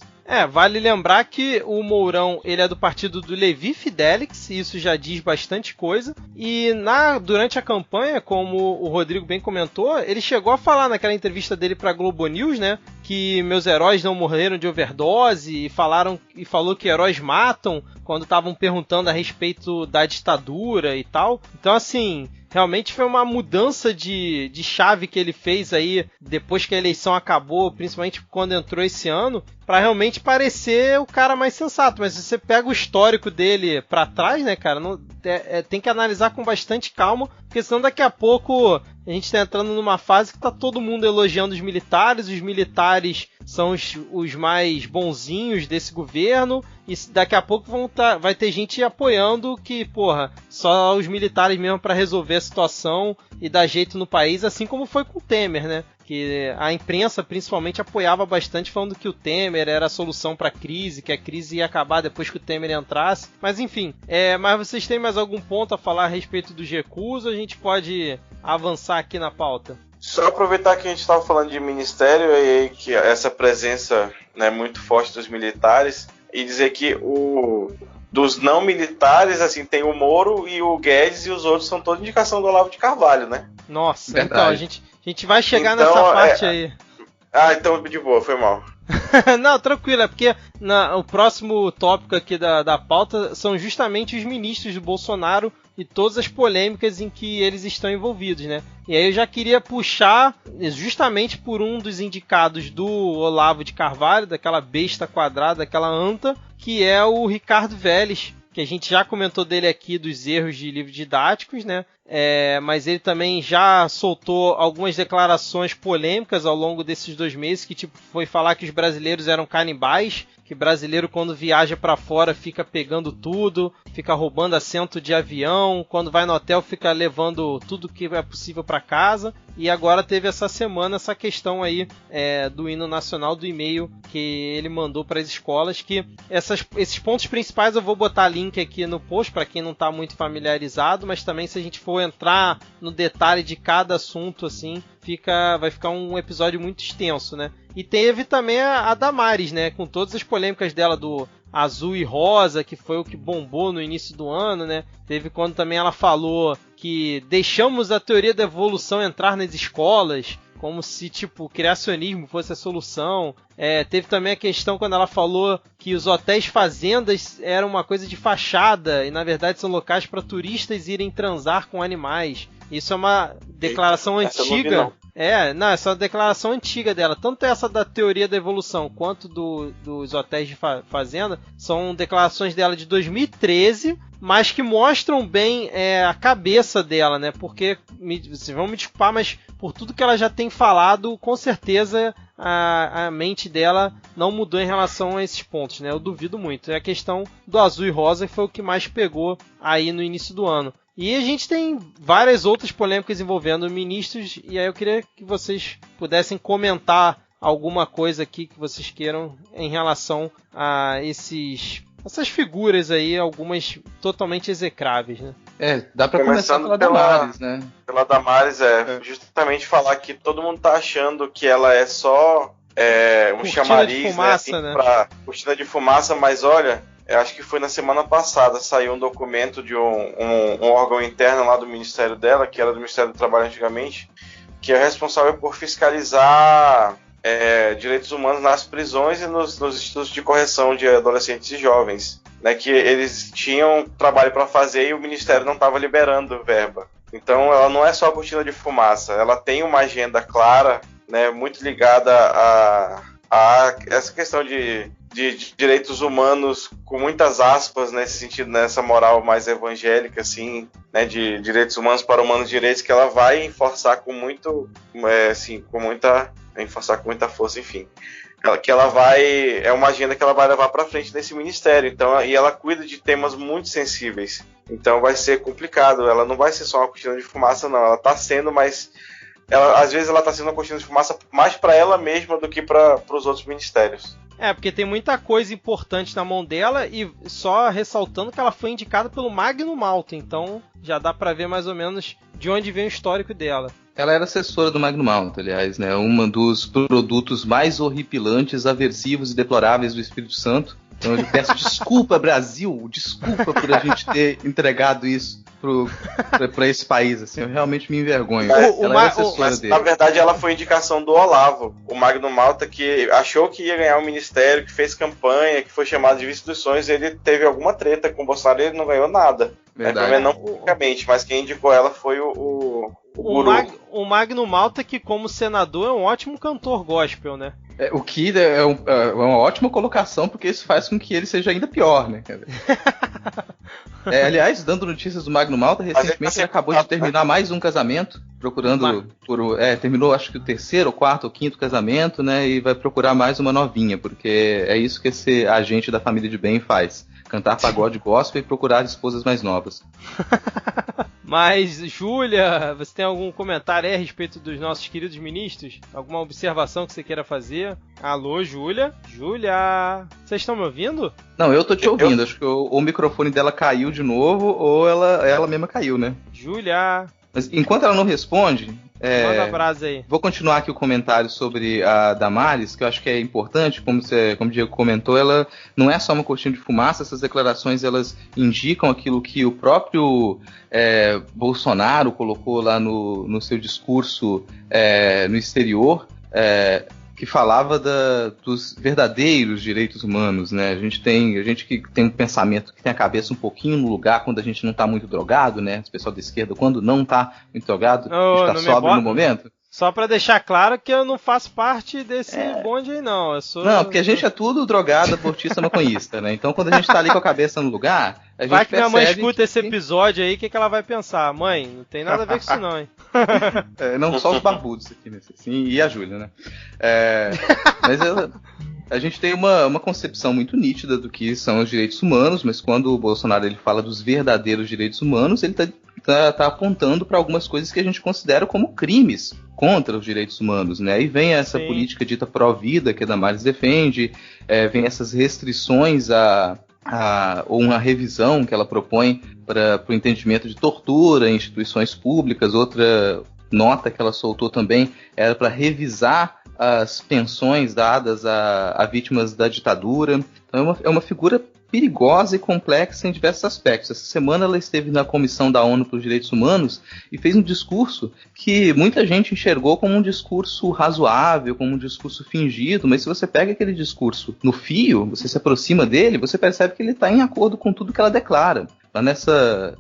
Vale lembrar que o Mourão ele é do partido do Levi Fidelix, e isso já diz bastante coisa. E durante a campanha, como o Rodrigo bem comentou, ele chegou a falar naquela entrevista dele para a Globo News, né, que que meus heróis não morreram de overdose e falou que heróis matam quando estavam perguntando a respeito da ditadura e tal. Então, assim, realmente foi uma mudança de chave que ele fez aí depois que a eleição acabou, principalmente quando entrou esse ano, para realmente parecer o cara mais sensato. Mas se você pega o histórico dele pra trás, né, cara, tem que analisar com bastante calma, porque senão daqui a pouco a gente tá entrando numa fase que tá todo mundo elogiando os militares são os mais bonzinhos desse governo, e daqui a pouco vai ter gente apoiando que, porra, só os militares mesmo para resolver a situação e dar jeito no país, assim como foi com o Temer, né? Que a imprensa principalmente apoiava bastante, falando que o Temer era a solução para a crise, que a crise ia acabar depois que o Temer entrasse. Mas enfim, mas vocês têm mais algum ponto a falar a respeito dos recursos? A gente pode avançar aqui na pauta? Só aproveitar que a gente estava falando de ministério e que essa presença, né, muito forte dos militares, e dizer que dos não militares, assim, tem o Moro e o Guedes, e os outros são toda indicação do Olavo de Carvalho, né? Nossa, verdade. Então a gente vai chegar nessa parte aí. Ah, então de boa, foi mal. Não, tranquilo, é porque o próximo tópico aqui da pauta são justamente os ministros do Bolsonaro e todas as polêmicas em que eles estão envolvidos, né? E aí eu já queria puxar justamente por um dos indicados do Olavo de Carvalho, daquela besta quadrada, daquela anta, que é o Ricardo Vélez, que a gente já comentou dele aqui dos erros de livros didáticos, né? Mas ele também já soltou algumas declarações polêmicas ao longo desses 2 meses, que tipo foi falar que os brasileiros eram canibais, que brasileiro quando viaja pra fora fica pegando tudo, fica roubando assento de avião, quando vai no hotel fica levando tudo que é possível pra casa. E agora teve essa semana essa questão aí do hino nacional, do e-mail que ele mandou para as escolas, que esses pontos principais eu vou botar link aqui no post para quem não está muito familiarizado, mas também se a gente for entrar no detalhe de cada assunto, assim, vai ficar um episódio muito extenso, né? E teve também a Damares, né, com todas as polêmicas dela do azul e rosa, que foi o que bombou no início do ano, né? Teve quando também ela falou que deixamos a teoria da evolução entrar nas escolas, como se, tipo, o criacionismo fosse a solução. Teve também a questão quando ela falou que os hotéis fazendas eram uma coisa de fachada e, na verdade, são locais para turistas irem transar com animais. Isso é uma declaração antiga. Essa é uma declaração antiga dela. Tanto essa da teoria da evolução quanto dos hotéis de fazenda são declarações dela de 2013, mas que mostram bem a cabeça dela, né? Porque, vocês vão me desculpar, mas por tudo que ela já tem falado, com certeza a mente dela não mudou em relação a esses pontos, né? Eu duvido muito. É a questão do azul e rosa que foi o que mais pegou aí no início do ano. E a gente tem várias outras polêmicas envolvendo ministros, e aí eu queria que vocês pudessem comentar alguma coisa aqui que vocês queiram em relação a essas figuras aí, algumas totalmente execráveis, né? Dá pra começar pela Damares, né? Pela Damares, justamente falar que todo mundo tá achando que ela é só um chamariz, de fumaça, né? Pra cortina de fumaça, mas olha, eu acho que foi na semana passada, saiu um documento de um órgão interno lá do ministério dela, que era do Ministério do Trabalho antigamente, que é responsável por fiscalizar direitos humanos nas prisões e nos institutos de correção de adolescentes e jovens, né, que eles tinham trabalho para fazer e o Ministério não estava liberando verba. Então ela não é só a cortina de fumaça, ela tem uma agenda clara, né, muito ligada a essa questão de direitos humanos, com muitas aspas nesse sentido, nessa moral mais evangélica, assim, né, de direitos humanos para humanos direitos, que ela vai enforçar com muita força, enfim. É uma agenda que ela vai levar para frente nesse ministério, então, e ela cuida de temas muito sensíveis, então vai ser complicado, ela não vai ser só uma cortina de fumaça, não, ela está sendo, mas às vezes ela está sendo uma cortina de fumaça mais para ela mesma do que para os outros ministérios. Porque tem muita coisa importante na mão dela, e só ressaltando que ela foi indicada pelo Magno Malta, então já dá para ver mais ou menos de onde vem o histórico dela. Ela era assessora do Magno Malta, aliás, né? Um dos produtos mais horripilantes, aversivos e deploráveis do Espírito Santo, Então eu peço desculpa, Brasil, desculpa por a gente ter entregado isso pra esse país, assim, eu realmente me envergonho. Na verdade, ela foi indicação do Olavo, o Magno Malta, que achou que ia ganhar o ministério, que fez campanha, que foi chamado de vice dos sonhos, e ele teve alguma treta com o Bolsonaro e ele não ganhou nada. Verdade. Não publicamente, mas quem indicou ela foi o Magno Malta, que como senador é um ótimo cantor gospel, né? O que é uma ótima colocação, porque isso faz com que ele seja ainda pior, né? Aliás, dando notícias do Magno Malta, recentemente ele acabou de terminar mais um casamento, procurando terminou acho que o 3º, 4º ou 5º casamento, né? E vai procurar mais uma novinha, porque é isso que esse agente da família de bem faz. Cantar pagode gospel e procurar esposas mais novas. Mas, Júlia, você tem algum comentário aí a respeito dos nossos queridos ministros? Alguma observação que você queira fazer? Alô, Júlia? Júlia! Vocês estão me ouvindo? Não, eu tô te ouvindo. Acho que o microfone dela caiu de novo ou ela mesma caiu, né? Júlia! Mas enquanto ela não responde... Manda abraço aí. Vou continuar aqui o comentário sobre a Damares, que eu acho que é importante, como o Diego comentou, ela não é só uma cortina de fumaça, essas declarações elas indicam aquilo que o próprio Bolsonaro colocou lá no seu discurso no exterior, que falava dos verdadeiros direitos humanos, né? A gente que tem um pensamento que tem a cabeça um pouquinho no lugar quando a gente não está muito drogado, né? O pessoal da esquerda, quando não está muito drogado, a gente está sóbrio no momento. Só pra deixar claro que eu não faço parte desse bonde aí, não. Não, porque a gente é tudo drogado, abortista, maconhista, né? Então quando a gente tá ali com a cabeça no lugar, a gente vai que minha mãe escuta esse episódio aí, o que ela vai pensar? Mãe, não tem nada a ver com isso não, hein? Não só os barbudos aqui, né? Assim, e a Júlia, né? Mas a gente tem uma concepção muito nítida do que são os direitos humanos, mas quando o Bolsonaro ele fala dos verdadeiros direitos humanos, ele tá apontando para algumas coisas que a gente considera como crimes contra os direitos humanos, né? Aí vem essa política dita pró-vida que a Damares defende, vem essas restrições ou uma revisão que ela propõe para o entendimento de tortura em instituições públicas. Outra nota que ela soltou também era para revisar as pensões dadas a vítimas da ditadura. Então é uma figura perigosa e complexa em diversos aspectos. Essa semana ela esteve na Comissão da ONU para os Direitos Humanos e fez um discurso que muita gente enxergou como um discurso razoável, como um discurso fingido, mas se você pega aquele discurso no fio, você se aproxima dele, você percebe que ele está em acordo com tudo que ela declara. Lá nessa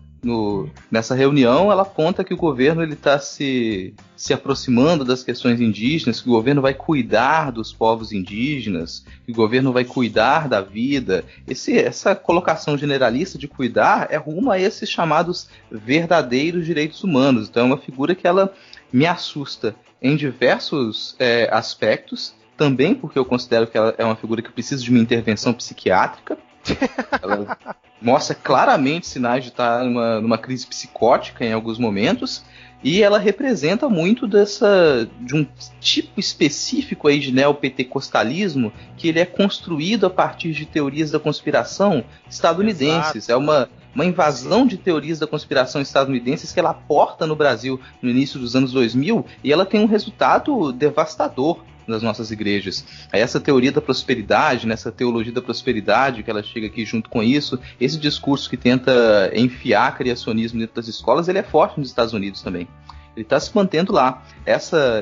reunião, ela aponta que o governo está se aproximando das questões indígenas, que o governo vai cuidar dos povos indígenas, que o governo vai cuidar da vida. Essa colocação generalista de cuidar é rumo a esses chamados verdadeiros direitos humanos. Então é uma figura que ela me assusta em diversos aspectos, também porque eu considero que ela é uma figura que precisa de uma intervenção psiquiátrica. Ela mostra claramente sinais de estar numa crise psicótica em alguns momentos, e ela representa muito de um tipo específico aí de neopentecostalismo, que ele é construído a partir de teorias da conspiração estadunidenses. Exato. É uma invasão de teorias da conspiração estadunidenses que ela aporta no Brasil no início dos anos 2000, e ela tem um resultado devastador das nossas igrejas. Essa teoria da prosperidade, nessa teologia da prosperidade que ela chega aqui junto com isso, esse discurso que tenta enfiar criacionismo dentro das escolas, ele é forte nos Estados Unidos também. Ele está se mantendo lá.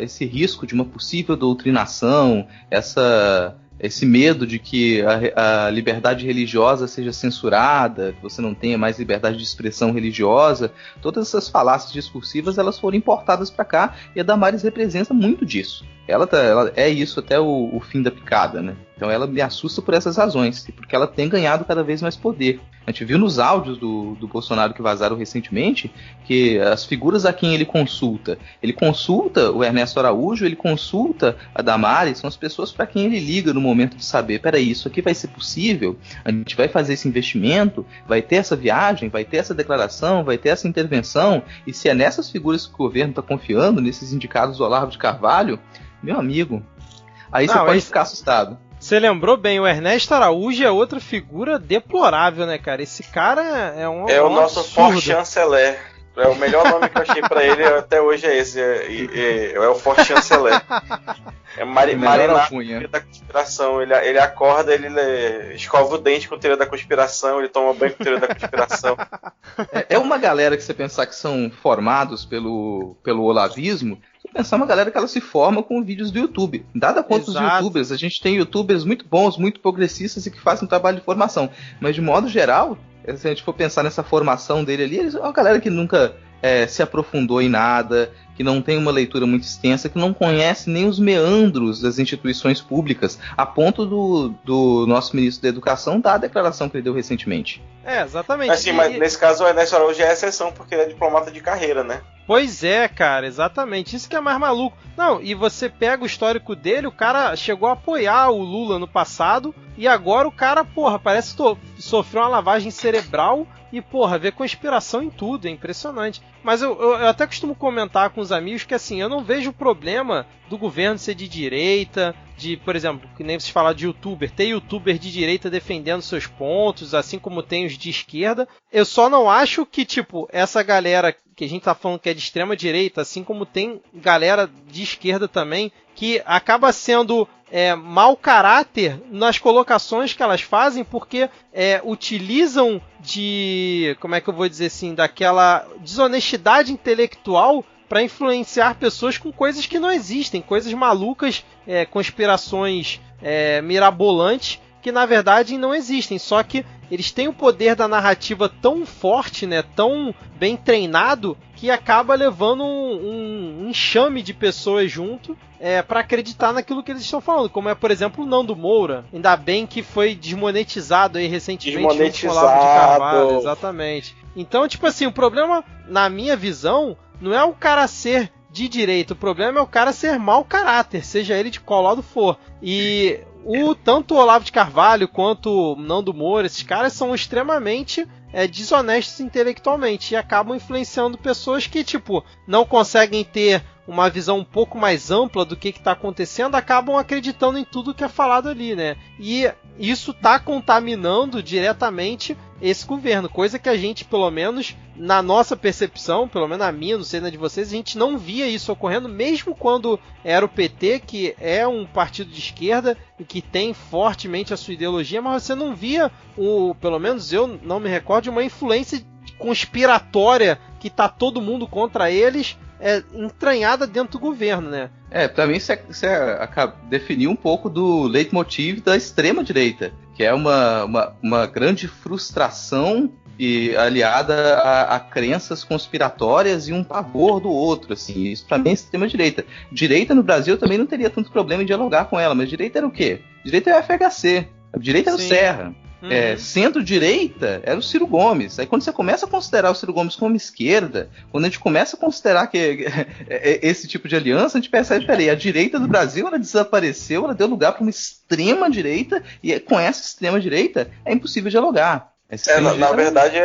Esse risco de uma possível doutrinação, esse medo de que a liberdade religiosa seja censurada, que você não tenha mais liberdade de expressão religiosa, todas essas falácias discursivas, elas foram importadas para cá, e a Damares representa muito disso. Ela é isso até o fim da picada, né? Então ela me assusta por essas razões, e porque ela tem ganhado cada vez mais poder. A gente viu nos áudios do Bolsonaro que vazaram recentemente que as figuras a quem ele consulta o Ernesto Araújo, ele consulta a Damares, são as pessoas para quem ele liga no momento de saber, peraí, isso aqui vai ser possível? A gente vai fazer esse investimento? Vai ter essa viagem? Vai ter essa declaração? Vai ter essa intervenção? E se é nessas figuras que o governo está confiando, nesses indicados do Olavo de Carvalho, meu amigo, aí você pode ficar assustado. Você lembrou bem, o Ernesto Araújo é outra figura deplorável, né, cara? Esse cara é o nosso forte chanceler. É o melhor nome que eu achei pra ele até hoje é esse. É o Forte Chanceler. É Marinado com teoria da conspiração. Ele acorda, ele escova o dente com teoria da conspiração, ele toma banho com teoria da conspiração. É uma galera que você pensar que são formados pelo olavismo. Se pensar uma galera que ela se forma com vídeos do YouTube. Dada conta dos youtubers, a gente tem youtubers muito bons, muito progressistas e que fazem um trabalho de formação. Mas de modo geral, se a gente for pensar nessa formação dele ali, eles é uma galera que nunca se aprofundou em nada, que não tem uma leitura muito extensa, que não conhece nem os meandros das instituições públicas, a ponto do nosso ministro da Educação dar a declaração que ele deu recentemente. Exatamente. Assim, mas nesse caso o Ernesto Araújo é exceção, porque ele é diplomata de carreira, né? Pois é, cara, exatamente. Isso que é mais maluco. Não, e você pega o histórico dele, o cara chegou a apoiar o Lula no passado, e agora o cara, parece que sofreu uma lavagem cerebral e, vê conspiração em tudo, é impressionante. Mas eu até costumo comentar com os amigos que, assim, eu não vejo problema do governo ser de direita, por exemplo, que nem vocês falaram de youtuber, ter youtuber de direita defendendo seus pontos, assim como tem os de esquerda. Eu só não acho que, essa galera que a gente tá falando que é de extrema direita, assim como tem galera de esquerda também, que acaba sendo mau caráter nas colocações que elas fazem, porque utilizam de, como é que eu vou dizer assim, daquela desonestidade intelectual para influenciar pessoas com coisas que não existem, coisas malucas, conspirações mirabolantes, que na verdade não existem, só que eles têm o poder da narrativa tão forte, né, tão bem treinado, que acaba levando um enxame de pessoas junto para acreditar naquilo que eles estão falando, como por exemplo, o Nando Moura. Ainda bem que foi desmonetizado aí recentemente. Desmonetizado. De Carvalho, exatamente. Então, assim, o problema, na minha visão, não é o cara ser de direita, o problema é o cara ser mau caráter, seja ele de qual lado for. E tanto o Olavo de Carvalho quanto o Nando Moura, esses caras são extremamente desonestos intelectualmente e acabam influenciando pessoas que, não conseguem ter uma visão um pouco mais ampla do que está acontecendo, acabam acreditando em tudo que é falado ali, né? E isso está contaminando diretamente esse governo, coisa que a gente, pelo menos na nossa percepção, pelo menos na minha, não sei na de vocês, a gente não via isso ocorrendo, mesmo quando era o PT, que é um partido de esquerda e que tem fortemente a sua ideologia, mas você não via, pelo menos eu não me recordo, de uma influência conspiratória que tá todo mundo contra eles, entranhada dentro do governo, né? Pra mim você definiu um pouco do leitmotiv da extrema-direita, que é uma grande frustração e aliada a crenças conspiratórias e um pavor do outro, assim. Isso pra mim é extrema-direita. Direita no Brasil também não teria tanto problema em dialogar com ela, mas direita era o quê? Direita era o FHC, direita era o Serra. Centro-direita era o Ciro Gomes. Aí quando você começa a considerar o Ciro Gomes como esquerda, quando a gente começa a considerar que esse tipo de aliança, a gente percebe, peraí, a direita do Brasil ela desapareceu, ela deu lugar para uma extrema-direita, e com essa extrema-direita é impossível dialogar. Na verdade,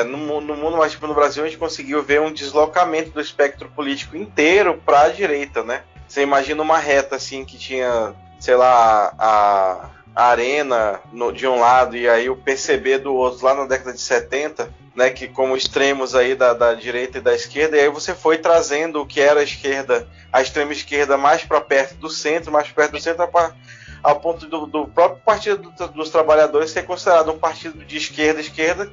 no mundo, mas no Brasil a gente conseguiu ver um deslocamento do espectro político inteiro para a direita, né? Você imagina uma reta assim que tinha, sei lá, a Arena de um lado e aí o PCB do outro, lá na década de 70, né, que como extremos aí da direita e da esquerda, e aí você foi trazendo o que era a extrema esquerda mais para perto do centro, ao ponto do próprio Partido dos Trabalhadores ser considerado um partido de esquerda,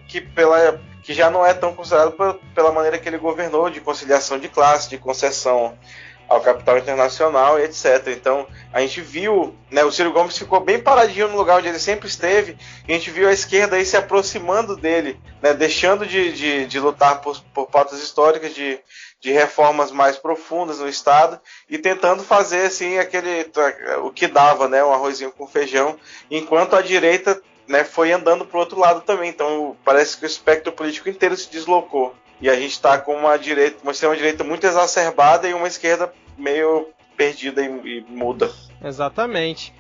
que já não é tão considerado pela maneira que ele governou, de conciliação de classe, de concessão ao capital internacional, etc. Então, a gente viu, né, o Ciro Gomes ficou bem paradinho no lugar onde ele sempre esteve, e a gente viu a esquerda aí se aproximando dele, né, deixando de lutar por pautas históricas, de reformas mais profundas no Estado, e tentando fazer assim, o que dava, né, um arrozinho com feijão, enquanto a direita, né, foi andando para o outro lado também. Então, parece que o espectro político inteiro se deslocou. E a gente está com uma extrema-direita muito exacerbada e uma esquerda meio perdida e muda. Exatamente.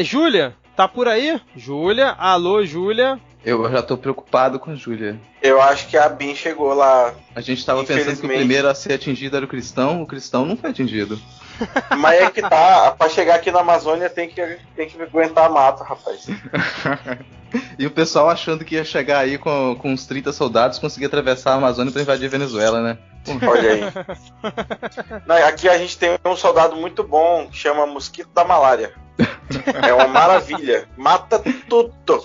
Júlia, tá por aí? Júlia, alô, Júlia. Eu já tô preocupado com a Júlia. Eu acho que a BIM chegou lá. A gente estava pensando que o primeiro a ser atingido era o cristão não foi atingido. Mas é que tá, pra chegar aqui na Amazônia tem que aguentar a mata, rapaz. E o pessoal achando que ia chegar aí com uns 30 soldados, conseguir atravessar a Amazônia pra invadir a Venezuela, né? Olha aí. Não, aqui a gente tem um soldado muito bom, chama Mosquito da Malária. É uma maravilha. Mata tudo.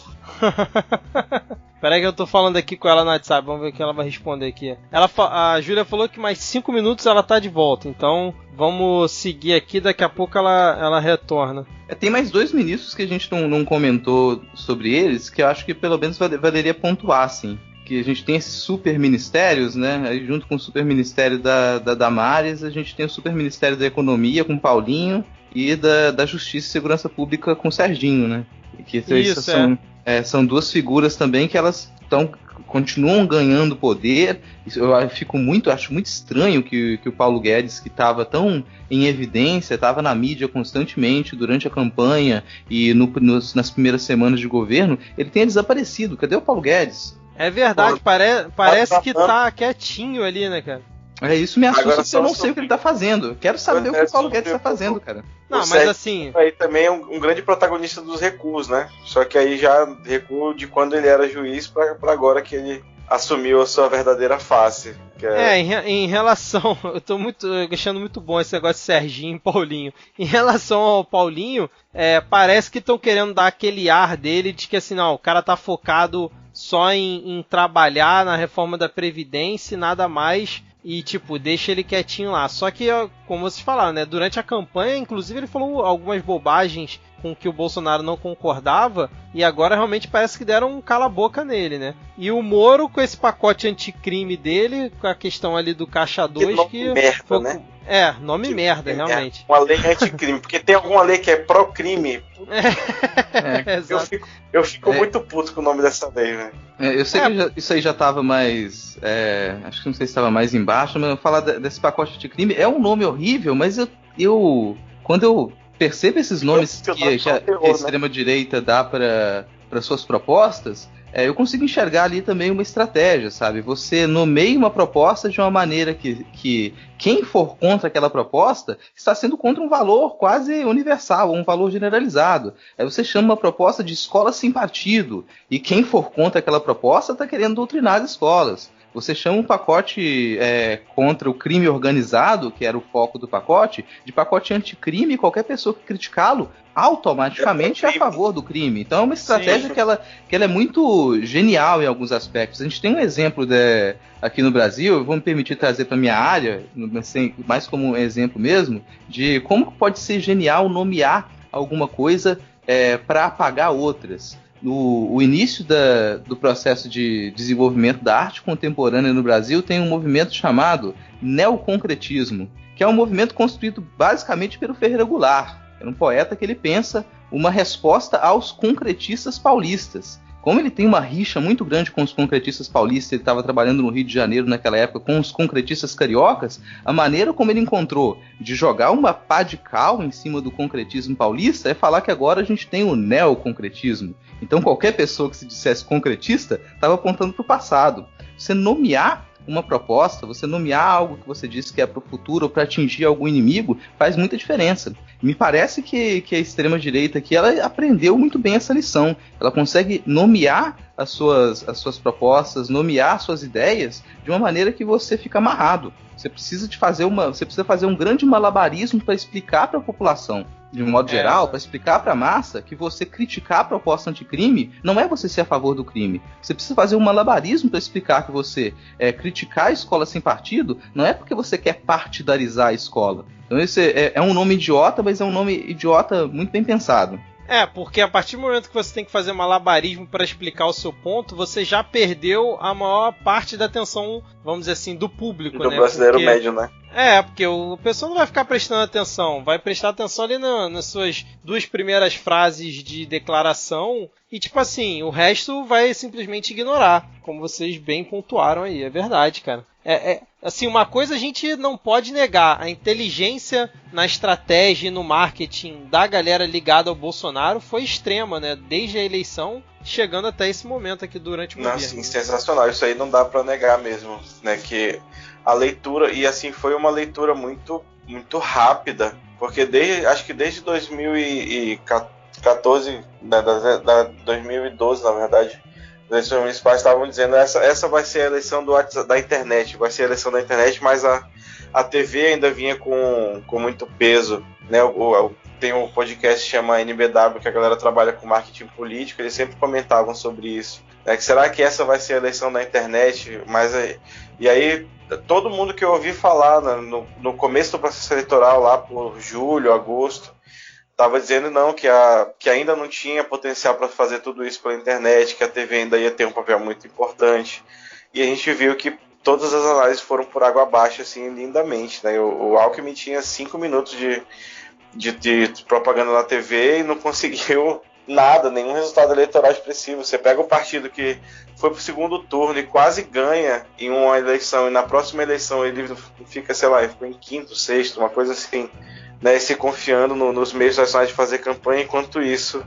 Peraí que eu tô falando aqui com ela no WhatsApp, vamos ver o que ela vai responder aqui. A Júlia falou que mais 5 minutos ela tá de volta, então vamos seguir aqui, daqui a pouco ela retorna. Tem mais 2 ministros que a gente não comentou sobre eles, que eu acho que pelo menos valeria pontuar, assim. Que a gente tem esses super ministérios, né? Aí junto com o super ministério da Damares, a gente tem o super ministério da Economia com o Paulinho e da Justiça e Segurança Pública com o Serginho, né? Que isso, são 2 figuras também que elas continuam ganhando poder. Eu acho muito estranho que o Paulo Guedes, que estava tão em evidência, estava na mídia constantemente durante a campanha e nas primeiras semanas de governo, ele tenha desaparecido. Cadê o Paulo Guedes? É verdade, parece que tá quietinho ali, né, cara? Isso me assusta porque eu não sei o que ele tá fazendo. Quero saber o que o Paulo Guedes tá fazendo, cara. Não, mas assim... Aí também é um grande protagonista dos recuos, né? Só que aí já recuo de quando ele era juiz pra agora que ele assumiu a sua verdadeira face. Em relação... Eu tô achando muito bom esse negócio de Serginho e Paulinho. Em relação ao Paulinho, parece que estão querendo dar aquele ar dele de que assim, não, o cara tá focado só em trabalhar na reforma da Previdência e nada mais... E, tipo, deixa ele quietinho lá. Só que, como vocês falaram, né? Durante a campanha, inclusive, ele falou algumas bobagens com que o Bolsonaro não concordava. E agora, realmente, parece que deram um cala-boca nele, né? E o Moro, com esse pacote anticrime dele, com a questão ali do Caixa 2... Que merda, foi... né? Nome merda, realmente. Uma lei anticrime. Porque tem alguma lei que é pró-crime. Eu fico muito puto com o nome dessa lei, velho. Eu sei que isso aí já tava mais... acho que não sei se estava mais embaixo, mas eu falar desse pacote anticrime é um nome horrível, mas quando eu percebo esses nomes que a extrema-direita dá para suas propostas... eu consigo enxergar ali também uma estratégia, sabe? Você nomeia uma proposta de uma maneira que quem for contra aquela proposta está sendo contra um valor quase universal, um valor generalizado. Aí você chama uma proposta de escola sem partido, e quem for contra aquela proposta está querendo doutrinar as escolas. Você chama um pacote contra o crime organizado, que era o foco do pacote, de pacote anticrime, e qualquer pessoa que criticá-lo automaticamente é a favor do crime. Então é uma estratégia que ela é muito genial em alguns aspectos. A gente tem um exemplo aqui no Brasil, eu vou me permitir trazer para minha área, mais como um exemplo mesmo, de como pode ser genial nomear alguma coisa para apagar outras. No início do processo de desenvolvimento da arte contemporânea no Brasil, tem um movimento chamado neoconcretismo, que é um movimento construído basicamente pelo Ferreira Goulart. Era um poeta que ele pensa uma resposta aos concretistas paulistas. Como ele tem uma rixa muito grande com os concretistas paulistas, ele estava trabalhando no Rio de Janeiro naquela época com os concretistas cariocas, a maneira como ele encontrou de jogar uma pá de cal em cima do concretismo paulista é falar que agora a gente tem o neoconcretismo. Então qualquer pessoa que se dissesse concretista estava apontando para o passado. Você nomear uma proposta, você nomear algo que você disse que é para o futuro ou para atingir algum inimigo, faz muita diferença. Me parece que a extrema-direita aqui, ela aprendeu muito bem essa lição. Ela consegue nomear as suas propostas, nomear as suas ideias de uma maneira que você fica amarrado. Você precisa fazer um grande malabarismo para explicar para a população, de um modo geral, para explicar para a massa que você criticar a proposta anticrime não é você ser a favor do crime. Você precisa fazer um malabarismo para explicar que você criticar a escola sem partido não é porque você quer partidarizar a escola. Então esse é um nome idiota, mas é um nome idiota muito bem pensado. Porque a partir do momento que você tem que fazer malabarismo para explicar o seu ponto, você já perdeu a maior parte da atenção, vamos dizer assim, do público, do brasileiro médio, né? Porque o pessoal não vai ficar prestando atenção, vai prestar atenção ali nas suas 2 primeiras frases de declaração e, tipo assim, o resto vai simplesmente ignorar, como vocês bem pontuaram aí, é verdade, cara. Assim, uma coisa a gente não pode negar, a inteligência na estratégia e no marketing da galera ligada ao Bolsonaro foi extrema, né? Desde a eleição, chegando até esse momento aqui durante o governo. Sim, sensacional, isso aí não dá pra negar mesmo, né? Que a leitura, e assim, foi uma leitura muito, muito rápida, porque acho que desde 2014, 2012, na verdade, as eleições municipais estavam dizendo essa vai ser a eleição da internet, vai ser a eleição da internet, mas a TV ainda vinha com muito peso, né? Tem um podcast que chama NBW, que a galera trabalha com marketing político, eles sempre comentavam sobre isso. Né? Que será que essa vai ser a eleição da internet? E aí, todo mundo que eu ouvi falar no começo do processo eleitoral, lá por julho, agosto, estava dizendo que ainda não tinha potencial para fazer tudo isso pela internet, que a TV ainda ia ter um papel muito importante. E a gente viu que todas as análises foram por água abaixo, assim, lindamente. Né? O Alckmin tinha 5 minutos de propaganda na TV e não conseguiu nada, nenhum resultado eleitoral expressivo. Você pega o partido que foi pro segundo turno e quase ganha em uma eleição, e na próxima eleição ele fica, sei lá, ficou em quinto, sexto, uma coisa assim, né, se confiando nos meios nacionais de fazer campanha. Enquanto isso,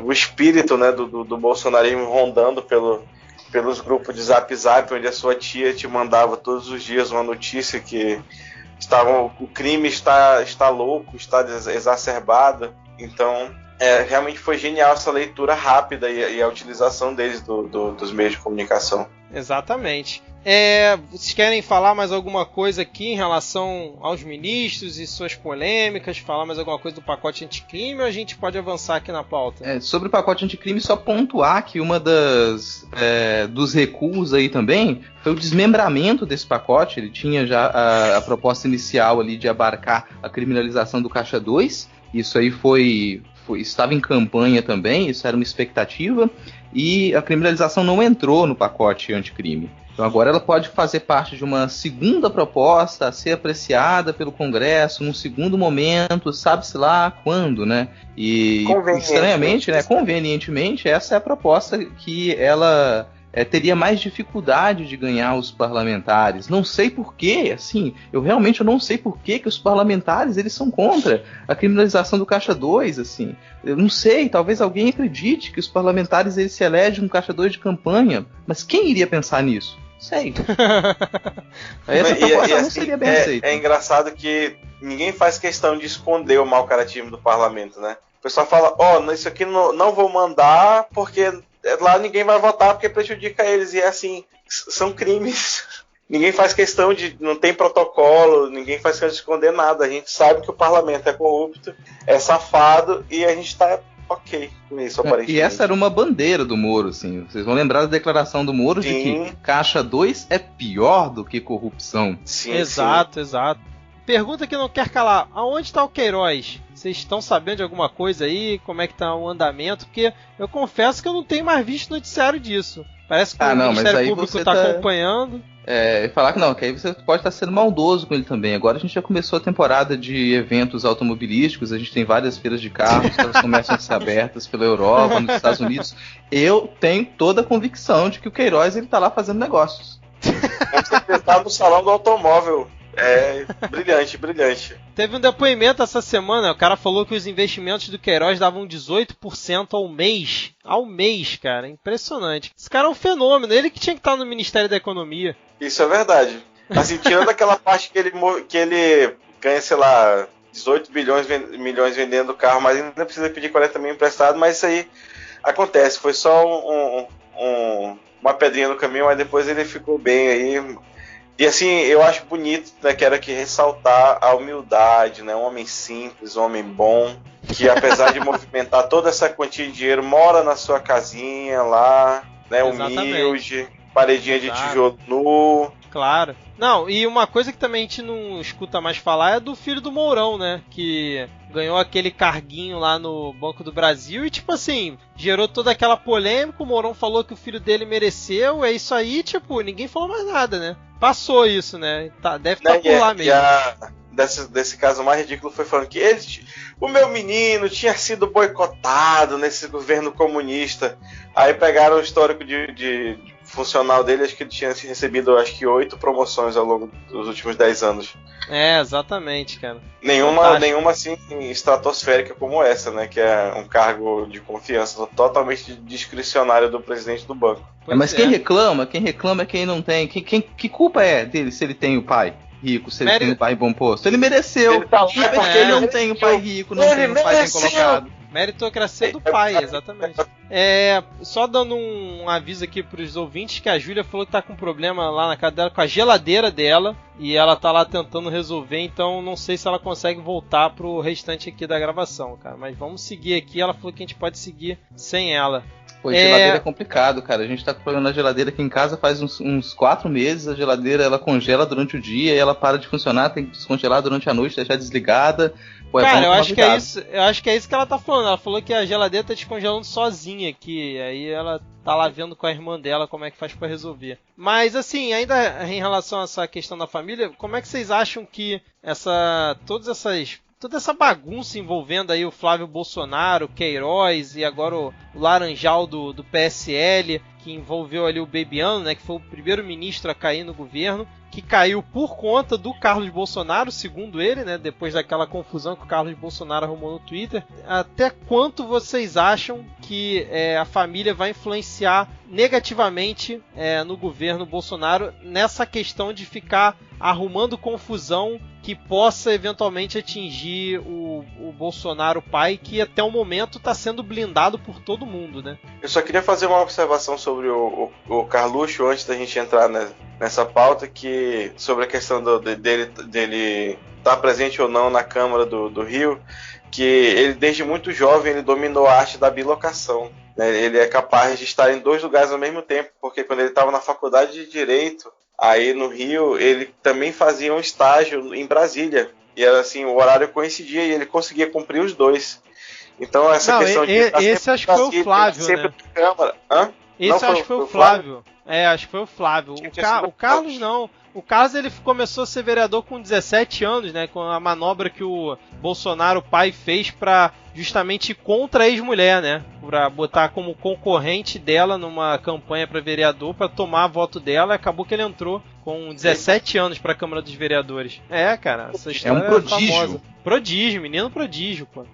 o espírito, né, do bolsonarismo rondando pelos grupos de Zap Zap, onde a sua tia te mandava todos os dias uma notícia que o crime está louco, está exacerbado. Então, realmente foi genial essa leitura rápida e a utilização deles dos meios de comunicação. Exatamente. Vocês querem falar mais alguma coisa aqui em relação aos ministros e suas polêmicas? Falar mais alguma coisa do pacote anticrime, ou a gente pode avançar aqui na pauta? Sobre o pacote anticrime, só pontuar que uma dos recuos aí também foi o desmembramento desse pacote. Ele tinha já a proposta inicial ali de abarcar a criminalização do Caixa 2. Isso aí estava em campanha também, isso era uma expectativa, e a criminalização não entrou no pacote anticrime. Então agora ela pode fazer parte de uma segunda proposta a ser apreciada pelo Congresso num segundo momento, sabe-se lá quando, né? E estranhamente, né, convenientemente, essa é a proposta que ela teria mais dificuldade de ganhar os parlamentares. Não sei porquê, assim, eu realmente não sei porquê que os parlamentares eles são contra a criminalização do Caixa 2, assim. Eu não sei, talvez alguém acredite que os parlamentares eles se elegem um Caixa 2 de campanha, mas quem iria pensar nisso? Sei. Essa proposta não seria bem aceita. É engraçado que ninguém faz questão de esconder o mau caratismo do parlamento, né? O pessoal fala, isso aqui não vou mandar porque lá ninguém vai votar porque prejudica eles. E é assim, são crimes. Ninguém faz questão não tem protocolo, ninguém faz questão de esconder nada. A gente sabe que o parlamento é corrupto, é safado, e a gente tá ok com isso, aparentemente. E essa era uma bandeira do Moro, assim. Vocês vão lembrar da declaração do Moro, sim, de que Caixa 2 é pior do que corrupção. Sim, exato. Pergunta que não quer calar. Aonde está o Queiroz? Vocês estão sabendo de alguma coisa aí? Como é que tá o andamento? Porque eu confesso que eu não tenho mais visto noticiário disso. Parece que o Ministério Público está acompanhando. Falar que aí você pode estar sendo maldoso com ele também. Agora a gente já começou a temporada de eventos automobilísticos, a gente tem várias feiras de carros que elas começam a ser abertas pela Europa, nos Estados Unidos. Eu tenho toda a convicção de que o Queiroz ele tá lá fazendo negócios. Você está no salão do automóvel. Brilhante. Teve um depoimento essa semana, o cara falou que os investimentos do Queiroz davam 18% ao mês. Ao mês, cara, impressionante. Esse cara é um fenômeno, ele que tinha que estar no Ministério da Economia. Isso é verdade. Assim, tirando aquela parte que ele ganha, sei lá, 18 milhões vendendo carro, mas ainda precisa pedir 40 mil emprestado, mas isso aí acontece, foi só uma pedrinha no caminho, mas depois ele ficou bem aí. E assim, eu acho bonito, né, quero aqui ressaltar a humildade, né, um homem simples, um homem bom, que apesar de movimentar toda essa quantia de dinheiro, mora na sua casinha lá, né, humilde, paredinha de tijolo nu. Claro. Não, e uma coisa que também a gente não escuta mais falar é do filho do Mourão, né, que ganhou aquele carguinho lá no Banco do Brasil e, tipo assim, gerou toda aquela polêmica, o Mourão falou que o filho dele mereceu, é isso aí, tipo, ninguém falou mais nada, né? Passou isso, né? Deve estar por lá mesmo. Desse caso mais ridículo foi falando que o meu menino tinha sido boicotado nesse governo comunista. Aí pegaram o histórico de funcional dele, acho que ele tinha recebido 8 promoções ao longo dos últimos 10 anos. Exatamente, cara. Nenhuma assim estratosférica como essa, né? Que é um cargo de confiança totalmente discricionário do presidente do banco. Mas quem reclama é quem não tem. Que culpa é dele se ele tem o pai? rico se ele tem um pai bom posto? Ele mereceu. Ele tá lá porque ele não tem um pai rico, não tem um pai bem colocado. Meritocracia do pai, exatamente. Só dando um aviso aqui pros ouvintes, que a Júlia falou que tá com problema lá na casa dela com a geladeira dela, e ela tá lá tentando resolver, então não sei se ela consegue voltar pro restante aqui da gravação, cara. Mas vamos seguir aqui, ela falou que a gente pode seguir sem ela. Pô, geladeira é complicado, cara. A gente tá com problema na geladeira aqui em casa faz uns 4 meses. A geladeira, ela congela durante o dia e ela para de funcionar, tem que descongelar durante a noite, deixar desligada. Pô, cara, eu acho que é isso que ela tá falando. Ela falou que a geladeira tá descongelando sozinha aqui. Aí ela tá lá vendo com a irmã dela como é que faz pra resolver. Mas assim, ainda em relação a essa questão da família, como é que vocês acham que toda essa bagunça envolvendo aí o Flávio Bolsonaro, o Queiroz e agora o Laranjal do PSL, que envolveu ali o Bebiano, né, que foi o primeiro ministro a cair no governo, que caiu por conta do Carlos Bolsonaro, segundo ele, né, depois daquela confusão que o Carlos Bolsonaro arrumou no Twitter. Até quanto vocês acham que a família vai influenciar negativamente no governo Bolsonaro nessa questão de ficar arrumando confusão que possa eventualmente atingir o Bolsonaro pai, que até o momento está sendo blindado por todo mundo, né? Eu só queria fazer uma observação sobre o Carluxo antes da gente entrar nessa pauta, que sobre a questão dele estar presente ou não na Câmara do Rio, que ele desde muito jovem ele dominou a arte da bilocação. Ele é capaz de estar em 2 lugares ao mesmo tempo, porque quando ele estava na faculdade de Direito, aí no Rio, ele também fazia um estágio em Brasília. E era assim, o horário coincidia e ele conseguia cumprir os 2. Então essa questão de... Esse acho que foi o Flávio, né? Câmara. Hã? Esse acho que foi o Flávio. Acho que foi o Flávio. O Carlos não. O Carlos ele começou a ser vereador com 17 anos, né? Com a manobra que o Bolsonaro pai fez para justamente ir contra a ex-mulher, né? Para botar como concorrente dela numa campanha para vereador, para tomar voto dela. E acabou que ele entrou com 17 anos para a Câmara dos Vereadores. Cara, essa história é um prodígio. Famosa. Prodígio, menino prodígio, pô.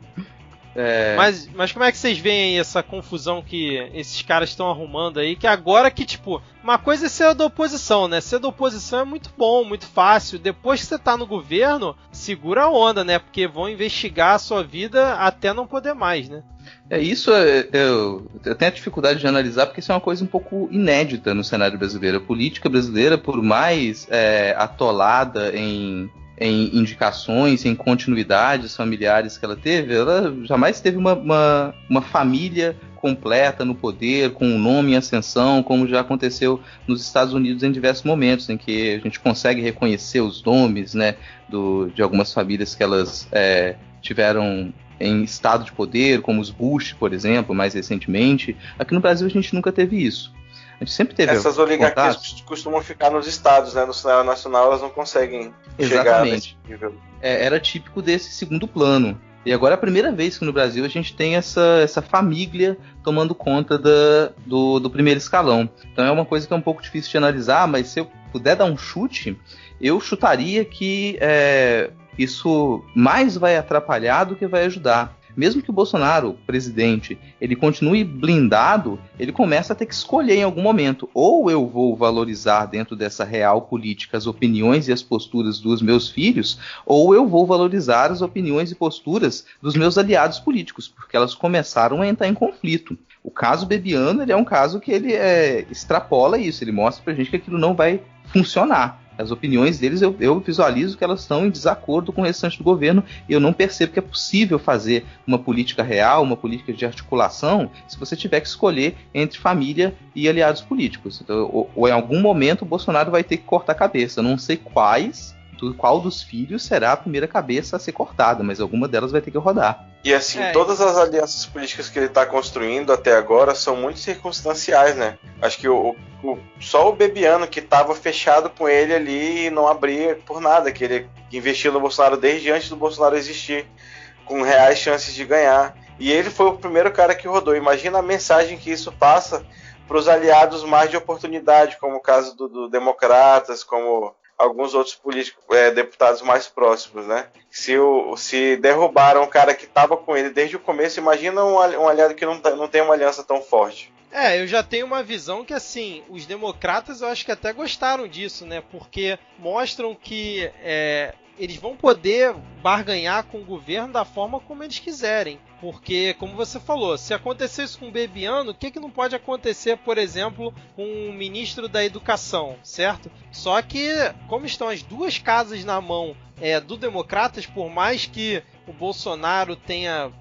Mas como é que vocês veem aí essa confusão que esses caras estão arrumando aí? Que agora que, tipo, uma coisa é ser da oposição, né? Ser da oposição é muito bom, muito fácil. Depois que você tá no governo, segura a onda, né? Porque vão investigar a sua vida até não poder mais, né? Isso eu tenho a dificuldade de analisar, porque isso é uma coisa um pouco inédita no cenário brasileiro. A política brasileira, por mais atolada em indicações, em continuidades familiares que ela teve, ela jamais teve uma família completa no poder, com um nome em ascensão, como já aconteceu nos Estados Unidos em diversos momentos, em que a gente consegue reconhecer os nomes, né, de algumas famílias que elas tiveram em estado de poder, como os Bush, por exemplo, mais recentemente. Aqui no Brasil a gente nunca teve isso. A gente sempre teve essas oligarquias costumam ficar nos estados, né? No cenário nacional elas não conseguem chegar nesse nível. Era típico desse segundo plano. E agora é a primeira vez que no Brasil a gente tem essa família tomando conta do primeiro escalão. Então é uma coisa que é um pouco difícil de analisar, mas se eu puder dar um chute, eu chutaria que isso mais vai atrapalhar do que vai ajudar. Mesmo que o Bolsonaro, presidente, ele continue blindado, ele começa a ter que escolher em algum momento. Ou eu vou valorizar dentro dessa real política as opiniões e as posturas dos meus filhos, ou eu vou valorizar as opiniões e posturas dos meus aliados políticos, porque elas começaram a entrar em conflito. O caso Bebiano, ele é um caso que ele extrapola isso, ele mostra pra gente que aquilo não vai funcionar. As opiniões deles, eu visualizo que elas estão em desacordo com o restante do governo, e eu não percebo que é possível fazer uma política real, uma política de articulação, se você tiver que escolher entre família e aliados políticos. Então, ou em algum momento o Bolsonaro vai ter que cortar a cabeça. Eu não sei qual dos filhos será a primeira cabeça a ser cortada, mas alguma delas vai ter que rodar. E assim, todas as alianças políticas que ele está construindo até agora são muito circunstanciais, né? Acho que só o Bebiano, que estava fechado com ele ali e não abria por nada, que ele investiu no Bolsonaro desde antes do Bolsonaro existir, com reais chances de ganhar. E ele foi o primeiro cara que rodou. Imagina a mensagem que isso passa para os aliados mais de oportunidade, como o caso do Democratas, como alguns outros políticos, deputados mais próximos, né? Se derrubaram o cara que estava com ele desde o começo, imagina um aliado que não tem uma aliança tão forte. Eu já tenho uma visão que, assim, os democratas eu acho que até gostaram disso, né? Porque mostram que eles vão poder barganhar com o governo da forma como eles quiserem. Porque, como você falou, se acontecer isso com o Bebiano, o que não pode acontecer, por exemplo, com o ministro da Educação, certo? Só que, como estão as duas casas na mão do Democratas, por mais que o Bolsonaro tenha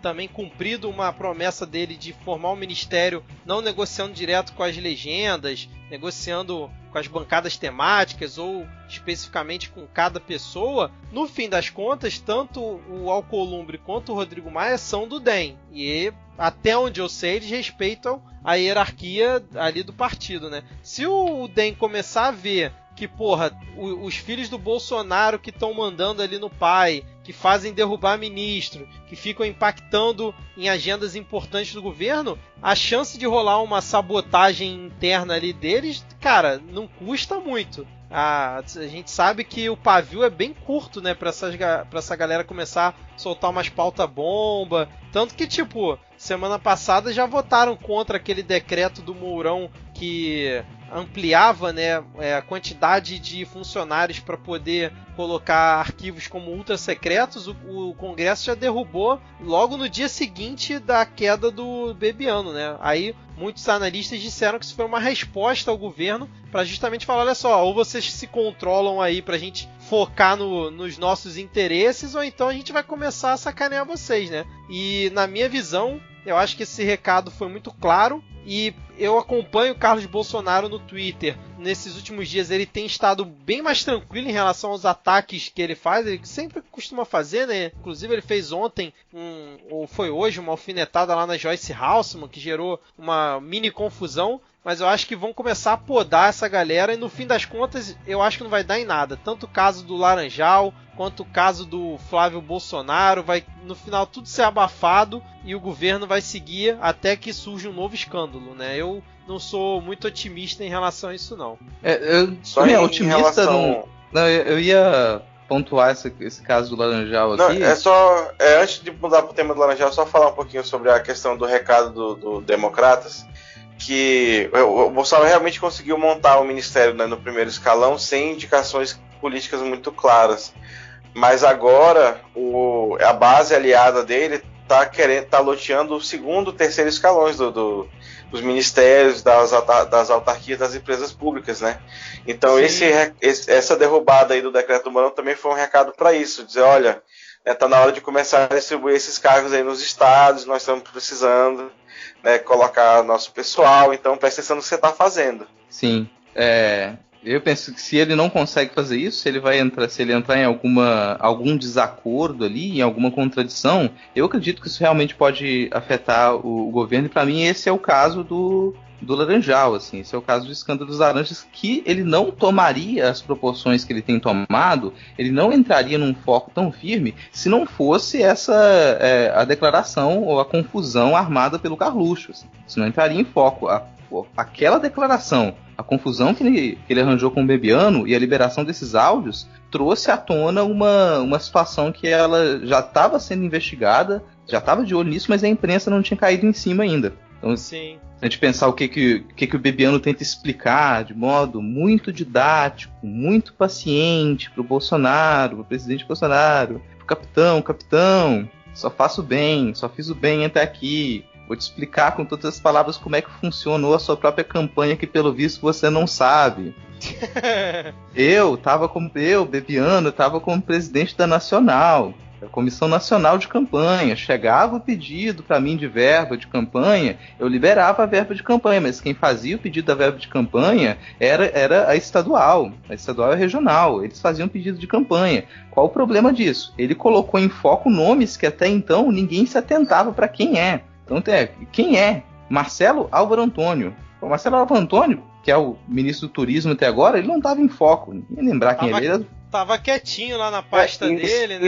também cumprido uma promessa dele de formar um ministério não negociando direto com as legendas, negociando com as bancadas temáticas ou especificamente com cada pessoa, no fim das contas, tanto o Alcolumbre quanto o Rodrigo Maia são do DEM. E até onde eu sei, eles respeitam a hierarquia ali do partido, né? Se o DEM começar a ver que, porra, os filhos do Bolsonaro que estão mandando ali no pai, que fazem derrubar ministro, que ficam impactando em agendas importantes do governo, a chance de rolar uma sabotagem interna ali deles, cara, não custa muito. A gente sabe que o pavio é bem curto, né, pra essa galera começar a soltar umas pauta-bomba. Tanto que, tipo, semana passada já votaram contra aquele decreto do Mourão que ampliava, né, a quantidade de funcionários para poder colocar arquivos como ultra secretos. O Congresso já derrubou logo no dia seguinte da queda do Bebiano, né? Aí muitos analistas disseram que isso foi uma resposta ao governo para justamente falar, olha só, ou vocês se controlam aí pra gente focar nos nossos interesses, ou então a gente vai começar a sacanear vocês, né? E na minha visão, eu acho que esse recado foi muito claro. E eu acompanho o Carlos Bolsonaro no Twitter. Nesses últimos dias ele tem estado bem mais tranquilo em relação aos ataques que ele faz. Ele sempre costuma fazer, né? Inclusive ele fez ontem, ou foi hoje, uma alfinetada lá na Joyce Halseman, que gerou uma mini confusão. Mas eu acho que vão começar a podar essa galera e no fim das contas eu acho que não vai dar em nada. Tanto o caso do Laranjal quanto o caso do Flávio Bolsonaro, vai no final tudo ser abafado e o governo vai seguir até que surja um novo escândalo, né? Eu não sou muito otimista em relação a isso, não. Só otimista em relação... não, eu ia pontuar esse caso do Laranjal aqui. Não, antes de mudar para o tema do Laranjal, só falar um pouquinho sobre a questão do recado do Democratas, que o Bolsonaro realmente conseguiu montar o ministério, né, no primeiro escalão sem indicações políticas muito claras. Mas agora a base aliada dele está loteando o segundo e terceiro escalões dos ministérios, das autarquias, das empresas públicas, né? Então essa derrubada aí do decreto do Mourão também foi um recado para isso, dizer, olha, está na hora de começar a distribuir esses cargos aí nos estados, nós estamos precisando, né, colocar nosso pessoal, então presta atenção no que você está fazendo. Sim, eu penso que se ele não consegue fazer isso, se ele entrar em algum desacordo ali, em alguma contradição, eu acredito que isso realmente pode afetar o governo. E para mim esse é o caso do Laranjal, assim, esse é o caso do escândalo dos laranjas, que ele não tomaria as proporções que ele tem tomado, ele não entraria num foco tão firme se não fosse a declaração ou a confusão armada pelo Carluxo, assim. Se não entraria em foco. Aquela declaração, a confusão que ele arranjou com o Bebiano e a liberação desses áudios trouxe à tona uma situação que ela já estava sendo investigada, já estava de olho nisso, mas a imprensa não tinha caído em cima ainda. Então, sim, se a gente pensar o que o Bebiano tenta explicar de modo muito didático, muito paciente para o Bolsonaro, para o presidente Bolsonaro, capitão, só faço bem, só fiz o bem até aqui. Vou te explicar com todas as palavras como é que funcionou a sua própria campanha, que pelo visto você não sabe. Bebiano, estava como presidente da Nacional, da Comissão Nacional de Campanha. Chegava o pedido para mim de verba de campanha, eu liberava a verba de campanha, mas quem fazia o pedido da verba de campanha era a estadual é regional, eles faziam pedido de campanha. Qual o problema disso? Ele colocou em foco nomes que até então ninguém se atentava para quem é. Então, quem é? Marcelo Álvaro Antônio. O Marcelo Álvaro Antônio, que é o ministro do Turismo até agora, ele não estava em foco. Ninguém lembrar quem ele era. Tava quietinho lá na pasta dele, né?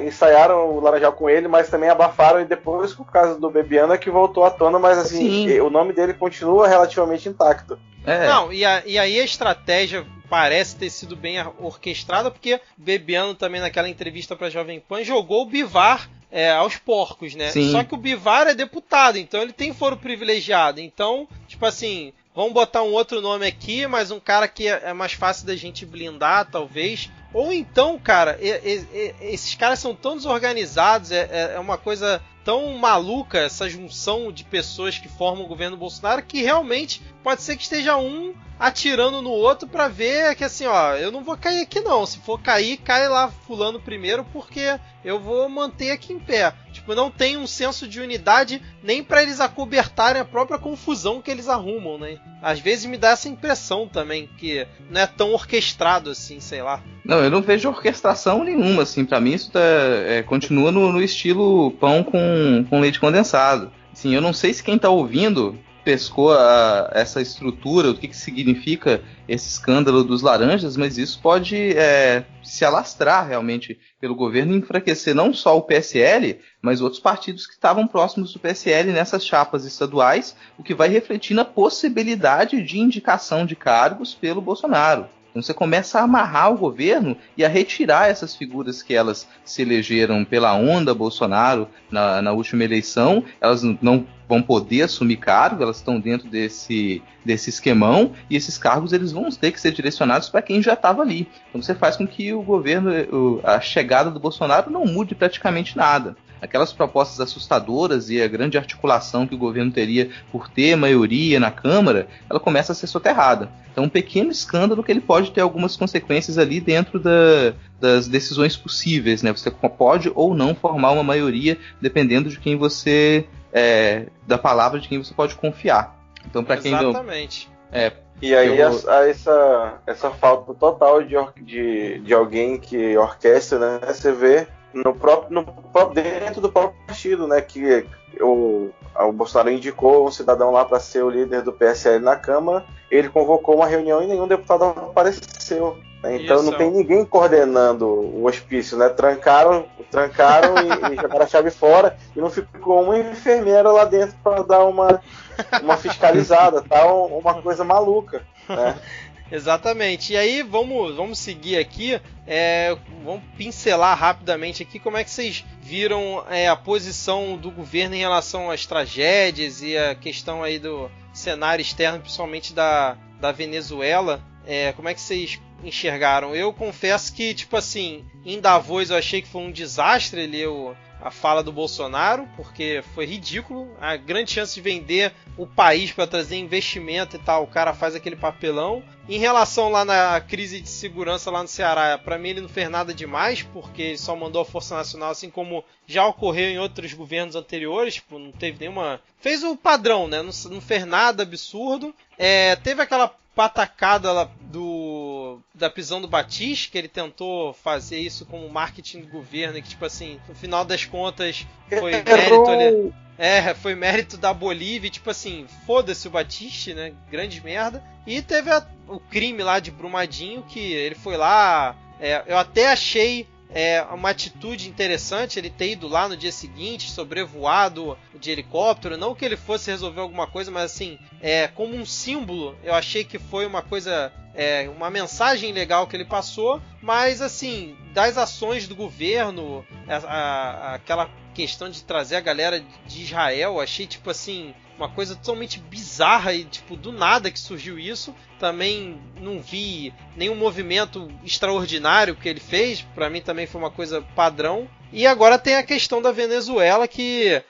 Ensaiaram o Laranjal com ele, mas também abafaram, e depois, por causa do Bebiano, é que voltou à tona, mas assim, o nome dele continua relativamente intacto. Não, e aí a estratégia parece ter sido bem orquestrada, porque Bebiano também naquela entrevista para Jovem Pan jogou o Bivar aos porcos, né? Sim. Só que o Bivar é deputado, então ele tem foro privilegiado. Então, tipo assim, vamos botar um outro nome aqui, mas um cara que é mais fácil da gente blindar, talvez. Ou então, cara, esses caras são tão desorganizados, é uma coisa tão maluca, essa junção de pessoas que formam o governo Bolsonaro, que realmente pode ser que esteja um atirando no outro pra ver que assim, ó, eu não vou cair aqui não. Se for cair, cai lá fulano primeiro, porque eu vou manter aqui em pé. Tipo, não tem um senso de unidade nem pra eles acobertarem a própria confusão que eles arrumam, né? Às vezes me dá essa impressão também, que não é tão orquestrado assim, sei lá. Não, eu não vejo orquestração nenhuma, assim, pra mim isso continua no estilo pão com leite condensado. Assim, eu não sei se quem tá ouvindo pescou essa estrutura, o que significa esse escândalo dos laranjas, mas isso pode se alastrar realmente pelo governo e enfraquecer não só o PSL, mas outros partidos que estavam próximos do PSL nessas chapas estaduais, o que vai refletir na possibilidade de indicação de cargos pelo Bolsonaro. Então você começa a amarrar o governo e a retirar essas figuras que elas se elegeram pela onda Bolsonaro na última eleição. Elas não vão poder assumir cargo, elas estão dentro desse esquemão, e esses cargos eles vão ter que ser direcionados para quem já estava ali. Então você faz com que o governo, a chegada do Bolsonaro não mude praticamente nada. Aquelas propostas assustadoras e a grande articulação que o governo teria por ter maioria na Câmara, ela começa a ser soterrada. Então, um pequeno escândalo que ele pode ter algumas consequências ali dentro das decisões possíveis, né? Você pode ou não formar uma maioria, dependendo de quem você... da palavra de quem você pode confiar. Então, para quem não... Exatamente. E aí essa falta total de alguém que orquestra, né? Você vê dentro do próprio partido, né, que o Bolsonaro indicou um cidadão lá para ser o líder do PSL na Câmara, ele convocou uma reunião e nenhum deputado apareceu. Né? Então Isso. Não tem ninguém coordenando o hospício, né? Trancaram e jogaram a chave fora, e não ficou uma enfermeira lá dentro para dar uma fiscalizada, tá? Uma coisa maluca, né? Exatamente. E aí, vamos seguir aqui. Vamos pincelar rapidamente aqui como é que vocês viram a posição do governo em relação às tragédias e a questão aí do cenário externo, principalmente da Venezuela. Como é que vocês enxergaram? Eu confesso que, tipo assim, em Davos eu achei que foi um desastre ler a fala do Bolsonaro, porque foi ridículo. A grande chance de vender o país para trazer investimento e tal, o cara faz aquele papelão. Em relação lá na crise de segurança lá no Ceará, para mim ele não fez nada demais, porque ele só mandou a Força Nacional, assim como já ocorreu em outros governos anteriores, tipo, não teve nenhuma... Fez o padrão, né? Não fez nada absurdo. Teve aquela patacada da prisão do Batista, que ele tentou fazer isso como marketing do governo, e que, tipo assim, no final das contas foi mérito ali. Foi mérito da Bolívia, tipo assim, foda-se o Batista, né? Grande merda. E teve o crime lá de Brumadinho, que ele foi lá. Eu até achei uma atitude interessante ele ter ido lá no dia seguinte, sobrevoado de helicóptero. Não que ele fosse resolver alguma coisa, mas assim, como um símbolo, eu achei que foi uma coisa, uma mensagem legal que ele passou. Mas assim, das ações do governo, aquela questão de trazer a galera de Israel, achei tipo assim, uma coisa totalmente bizarra e tipo do nada que surgiu isso. Também não vi nenhum movimento extraordinário que ele fez, pra mim também foi uma coisa padrão. E agora tem a questão da Venezuela, que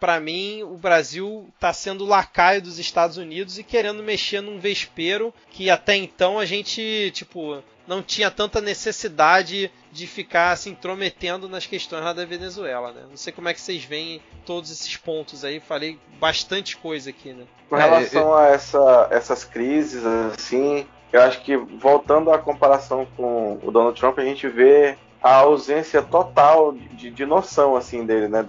pra mim o Brasil tá sendo lacaio dos Estados Unidos e querendo mexer num vespeiro que até então a gente tipo não tinha tanta necessidade de ficar se intrometendo nas questões lá da Venezuela, né? Não sei como é que vocês veem todos esses pontos aí, falei bastante coisa aqui, né? Com relação a essas crises, assim, eu acho que, voltando à comparação com o Donald Trump, a gente vê a ausência total de noção, assim, dele, né?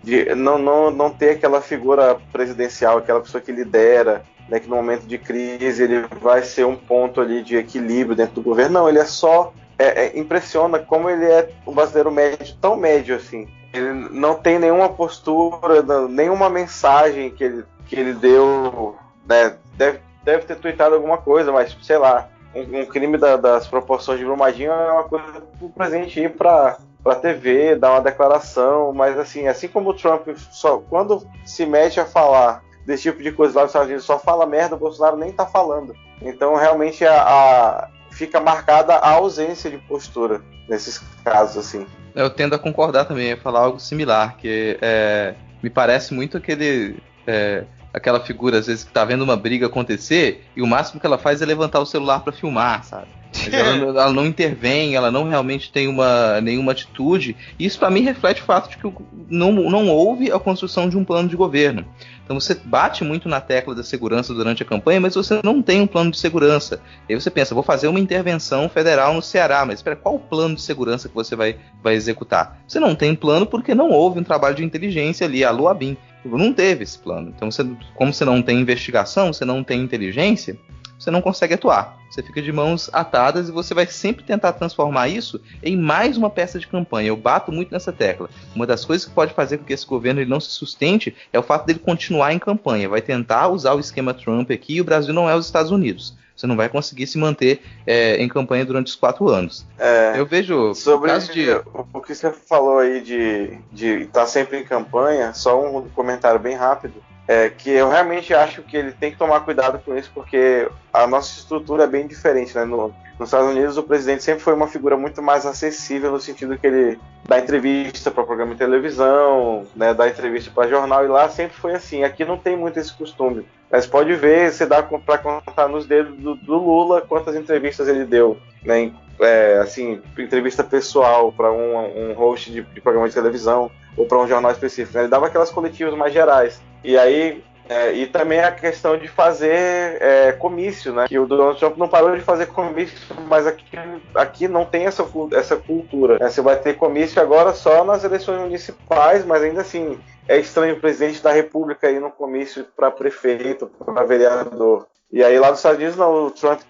De não ter aquela figura presidencial, aquela pessoa que lidera, né, que no momento de crise ele vai ser um ponto ali de equilíbrio dentro do governo. Não, ele é só... impressiona como ele é um brasileiro médio, tão médio assim. Ele não tem nenhuma postura, nenhuma mensagem que ele deu, né? Deve ter tweetado alguma coisa, mas sei lá, um crime das proporções de Brumadinho é uma coisa pro presidente ir pra pra TV, dar uma declaração, mas assim como o Trump, só quando se mete a falar desse tipo de coisa lá nos Estados Unidos, só fala merda, o Bolsonaro nem tá falando. Então, realmente, fica marcada a ausência de postura nesses casos, assim. Eu tendo a concordar também, a falar algo similar, que me parece muito aquela figura, às vezes, que tá vendo uma briga acontecer e o máximo que ela faz é levantar o celular pra filmar, sabe? Mas ela não intervém, ela não realmente tem nenhuma atitude. E isso, para mim, reflete o fato de que não houve a construção de um plano de governo. Então você bate muito na tecla da segurança durante a campanha, mas você não tem um plano de segurança. E aí você pensa, vou fazer uma intervenção federal no Ceará, mas espera, qual o plano de segurança que você vai executar? Você não tem plano porque não houve um trabalho de inteligência ali, a LOABIN. Não teve esse plano. Então, como você não tem investigação, você não tem inteligência, você não consegue atuar. Você fica de mãos atadas e você vai sempre tentar transformar isso em mais uma peça de campanha. Eu bato muito nessa tecla. Uma das coisas que pode fazer com que esse governo ele não se sustente é o fato dele continuar em campanha. Vai tentar usar o esquema Trump aqui e o Brasil não é os Estados Unidos. Você não vai conseguir se manter em campanha durante os 4 anos. Eu vejo... Sobre o que você falou aí de estar sempre em campanha, só um comentário bem rápido. Que eu realmente acho que ele tem que tomar cuidado com isso, porque a nossa estrutura é bem diferente, né? Nos Estados Unidos, o presidente sempre foi uma figura muito mais acessível, no sentido que ele dá entrevista para programa de televisão, né? Dá entrevista para jornal, e lá sempre foi assim. Aqui não tem muito esse costume. Mas pode ver, você dá para contar nos dedos do Lula quantas entrevistas ele deu, né? Assim, entrevista pessoal para um host de programa de televisão ou para um jornal específico, né? Ele dava aquelas coletivas mais gerais. E aí, e também a questão de fazer comício, né? Que o Donald Trump não parou de fazer comício, mas aqui não tem essa cultura, né? Você vai ter comício agora só nas eleições municipais, mas ainda assim é estranho o presidente da República ir no comício para prefeito, para vereador. E aí lá nos Estados Unidos não, o Trump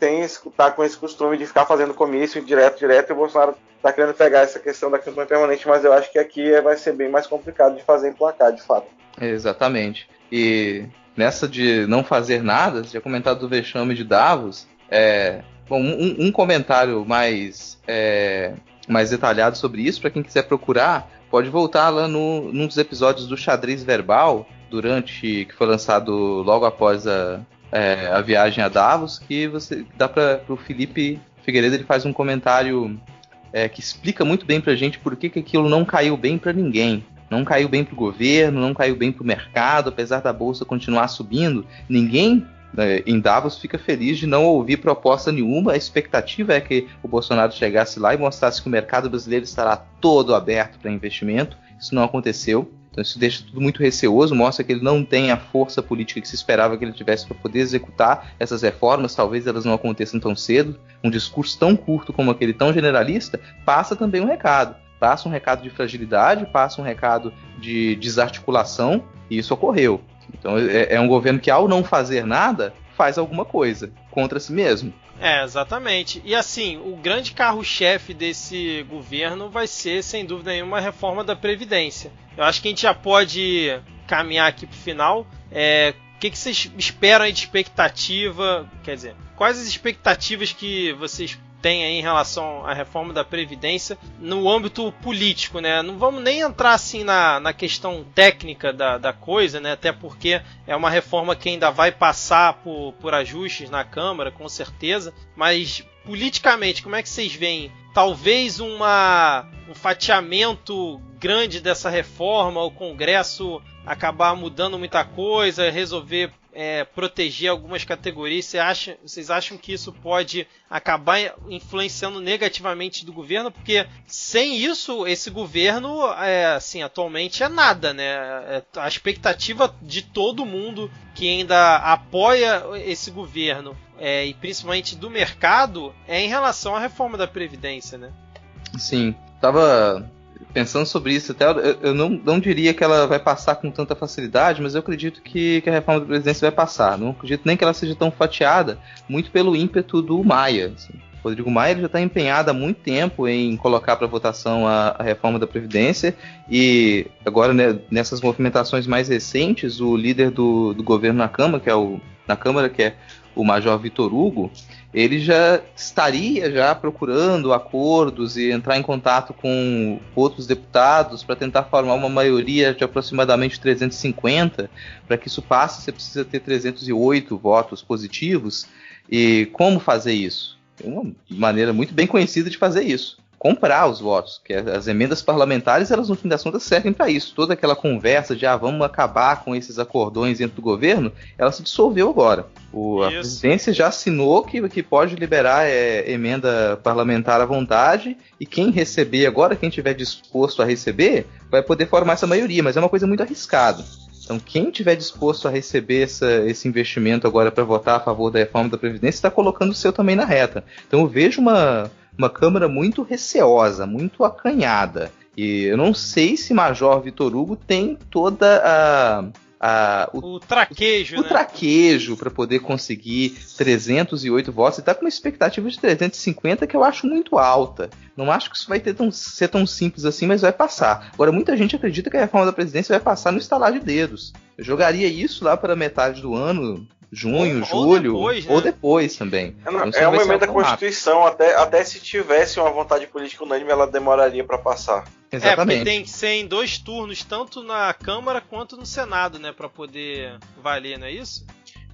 tá com esse costume de ficar fazendo comício direto, e o Bolsonaro tá querendo pegar essa questão da campanha permanente, mas eu acho que aqui vai ser bem mais complicado de fazer emplacar, de fato. Exatamente. E nessa de não fazer nada, você tinha comentado do vexame de Davos, um comentário mais detalhado sobre isso, para quem quiser procurar, pode voltar lá num dos episódios do Xadrez Verbal, que foi lançado logo após a viagem a Davos, que você dá para o Felipe Figueiredo, ele faz um comentário que explica muito bem pra gente por que aquilo não caiu bem para ninguém. Não caiu bem para o governo, não caiu bem para o mercado, apesar da bolsa continuar subindo. Ninguém em Davos fica feliz de não ouvir proposta nenhuma. A expectativa é que o Bolsonaro chegasse lá e mostrasse que o mercado brasileiro estará todo aberto para investimento. Isso não aconteceu. Então isso deixa tudo muito receoso, mostra que ele não tem a força política que se esperava que ele tivesse para poder executar essas reformas. Talvez elas não aconteçam tão cedo. Um discurso tão curto como aquele, tão generalista, passa também um recado. Passa um recado de fragilidade, passa um recado de desarticulação, e isso ocorreu. Então é um governo que, ao não fazer nada, faz alguma coisa contra si mesmo. Exatamente. E assim, o grande carro-chefe desse governo vai ser, sem dúvida nenhuma, a reforma da Previdência. Eu acho que a gente já pode caminhar aqui para o final. O que vocês esperam aí de expectativa? Quer dizer, quais as expectativas que vocês tem aí em relação à reforma da Previdência no âmbito político, né? Não vamos nem entrar assim na questão técnica da coisa, né? Até porque é uma reforma que ainda vai passar por ajustes na Câmara, com certeza. Mas politicamente, como é que vocês veem? Talvez um fatiamento grande dessa reforma, o Congresso acabar mudando muita coisa, resolver proteger algumas categorias. Vocês acham que isso pode acabar influenciando negativamente do governo? Porque sem isso, esse governo assim, atualmente é nada, né? A expectativa de todo mundo que ainda apoia esse governo, e principalmente do mercado, é em relação à reforma da Previdência, né? Sim, estava pensando sobre isso até. Eu não diria que ela vai passar com tanta facilidade, mas eu acredito que a reforma da Previdência vai passar. Não acredito nem que ela seja tão fatiada, muito pelo ímpeto do Maia. Assim. O Rodrigo Maia ele já está empenhado há muito tempo em colocar para votação a reforma da Previdência, e agora, né, nessas movimentações mais recentes, o líder do governo na Câmara, que é o Major Vitor Hugo, ele já estaria já procurando acordos e entrar em contato com outros deputados para tentar formar uma maioria de aproximadamente 350. Para que isso passe, você precisa ter 308 votos positivos. E como fazer isso? Tem uma maneira muito bem conhecida de fazer isso: comprar os votos, que as emendas parlamentares, elas no fim das contas servem para isso. Toda aquela conversa de vamos acabar com esses acordões dentro do governo, ela se dissolveu agora. A presidência já assinou que pode liberar emenda parlamentar à vontade, e quem receber agora, quem tiver disposto a receber, vai poder formar essa maioria, mas é uma coisa muito arriscada. Então, quem tiver disposto a receber esse investimento agora para votar a favor da reforma da Previdência, está colocando o seu também na reta. Então, eu vejo uma Câmara muito receosa, muito acanhada. E eu não sei se Major Vitor Hugo tem toda o traquejo, né? Traquejo para poder conseguir 308 votos. E está com uma expectativa de 350 que eu acho muito alta. Não acho que isso vai ser tão simples assim, mas vai passar. Agora, muita gente acredita que a reforma da Previdência vai passar no estalar de dedos. Eu jogaria isso lá para metade do ano, junho, julho, depois, né? Ou depois também. É uma emenda da Constituição, até se tivesse uma vontade política unânime, ela demoraria para passar. Exatamente. Porque tem que ser em 2 turnos, tanto na Câmara quanto no Senado, né, para poder valer, não é isso?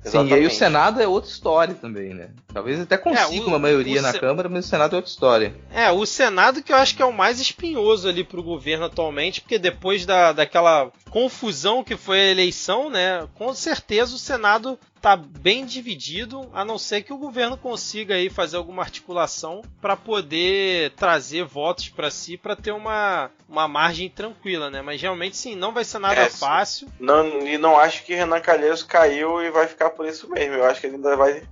Sim, e aí o Senado é outra história também, né? Talvez até consiga uma maioria na Câmara, mas o Senado é outra história. O Senado que eu acho que é o mais espinhoso ali pro governo atualmente, porque depois daquela confusão que foi a eleição, né, com certeza o Senado tá bem dividido, a não ser que o governo consiga aí fazer alguma articulação para poder trazer votos para si, para ter uma margem tranquila, né? Mas realmente sim, não vai ser nada fácil. Não acho que Renan Calheiros caiu e vai ficar por isso mesmo. Eu acho que ele ainda vai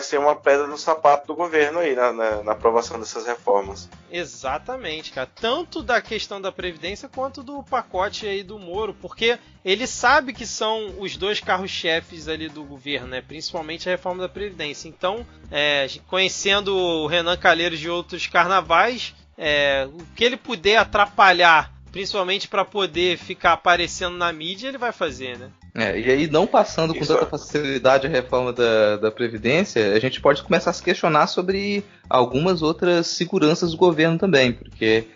ser uma pedra no sapato do governo aí na aprovação dessas reformas. Exatamente, cara. Tanto da questão da Previdência quanto do pacote aí do Moro, porque ele sabe que são os 2 carros-chefes ali do governo, né? Principalmente a reforma da Previdência. Então, conhecendo o Renan Calheiros de outros carnavais, o que ele puder atrapalhar, principalmente para poder ficar aparecendo na mídia, ele vai fazer, né? E aí, não passando com tanta facilidade a reforma da Previdência, a gente pode começar a se questionar sobre algumas outras seguranças do governo também, porque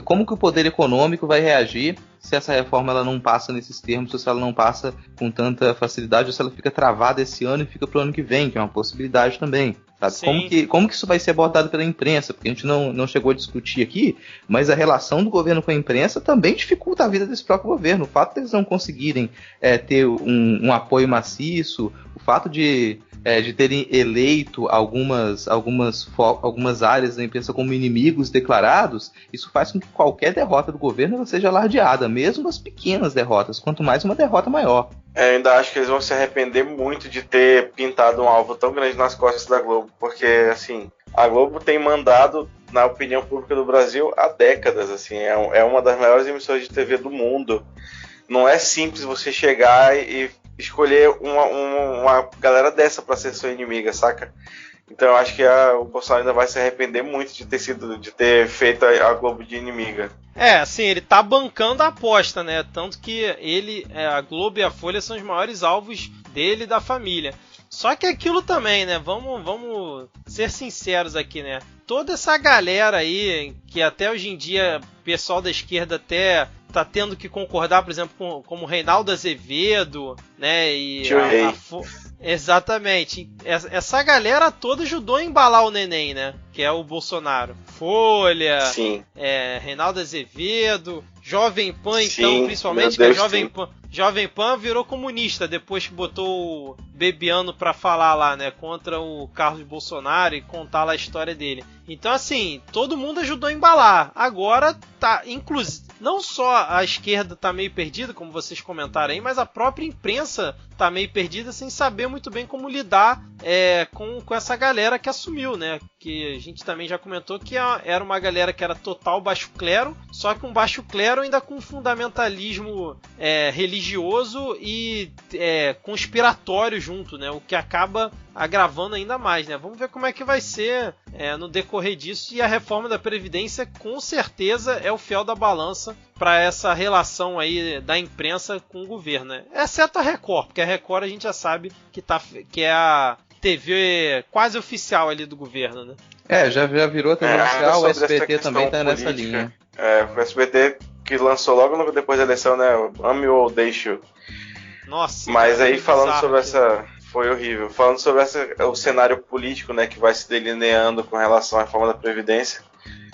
como que o poder econômico vai reagir se essa reforma ela não passa nesses termos, ou se ela não passa com tanta facilidade, ou se ela fica travada esse ano e fica para o ano que vem, que é uma possibilidade também. Sabe? Como que isso vai ser abordado pela imprensa? Porque a gente não chegou a discutir aqui, mas a relação do governo com a imprensa também dificulta a vida desse próprio governo. O fato de eles não conseguirem ter um apoio maciço, o fato de terem eleito algumas áreas da imprensa como inimigos declarados, isso faz com que qualquer derrota do governo seja alardeada, mesmo as pequenas derrotas, quanto mais uma derrota maior. Eu ainda acho que eles vão se arrepender muito de ter pintado um alvo tão grande nas costas da Globo, porque, assim, a Globo tem mandado na opinião pública do Brasil há décadas, assim, é uma das maiores emissoras de TV do mundo. Não é simples você chegar e escolher uma galera dessa para ser sua inimiga, saca? Então eu acho que o Bolsonaro ainda vai se arrepender muito de ter feito a Globo de inimiga. Assim, ele tá bancando a aposta, né? Tanto que a Globo e a Folha são os maiores alvos dele e da família. Só que aquilo também, né? Vamos ser sinceros aqui, né? Toda essa galera aí, que até hoje em dia o pessoal da esquerda até tá tendo que concordar, por exemplo, como Reinaldo Azevedo, né? E exatamente. Essa galera toda ajudou a embalar o neném, né? Que é o Bolsonaro. Folha, Reinaldo Azevedo, Jovem Pan, então, principalmente, que a Jovem Pan virou comunista depois que botou o Bebiano pra falar lá, né? Contra o Carlos Bolsonaro e contar lá a história dele. Então, assim, todo mundo ajudou a embalar. Agora tá, inclusive, não só a esquerda tá meio perdida, como vocês comentaram aí, mas a própria imprensa tá meio perdida sem saber muito bem como lidar com essa galera que assumiu, né? Que a gente também já comentou que era uma galera que era total baixo clero, só que um baixo clero ainda com fundamentalismo religioso e conspiratório junto, né? O que acaba agravando ainda mais, né? Vamos ver como é que vai ser no decorrer disso, e a reforma da Previdência com certeza é o fiel da balança para essa relação aí da imprensa com o governo, né? Exceto a Record, porque a Record a gente já sabe que é a TV quase oficial ali do governo, né? Já virou TV oficial, o SBT também tá nessa linha. O SBT que lançou logo depois da eleição, né? Ame ou Deixe. Nossa. Mas aí falando sobre essa... Foi horrível. Falando sobre o cenário político, né, que vai se delineando com relação à reforma da Previdência,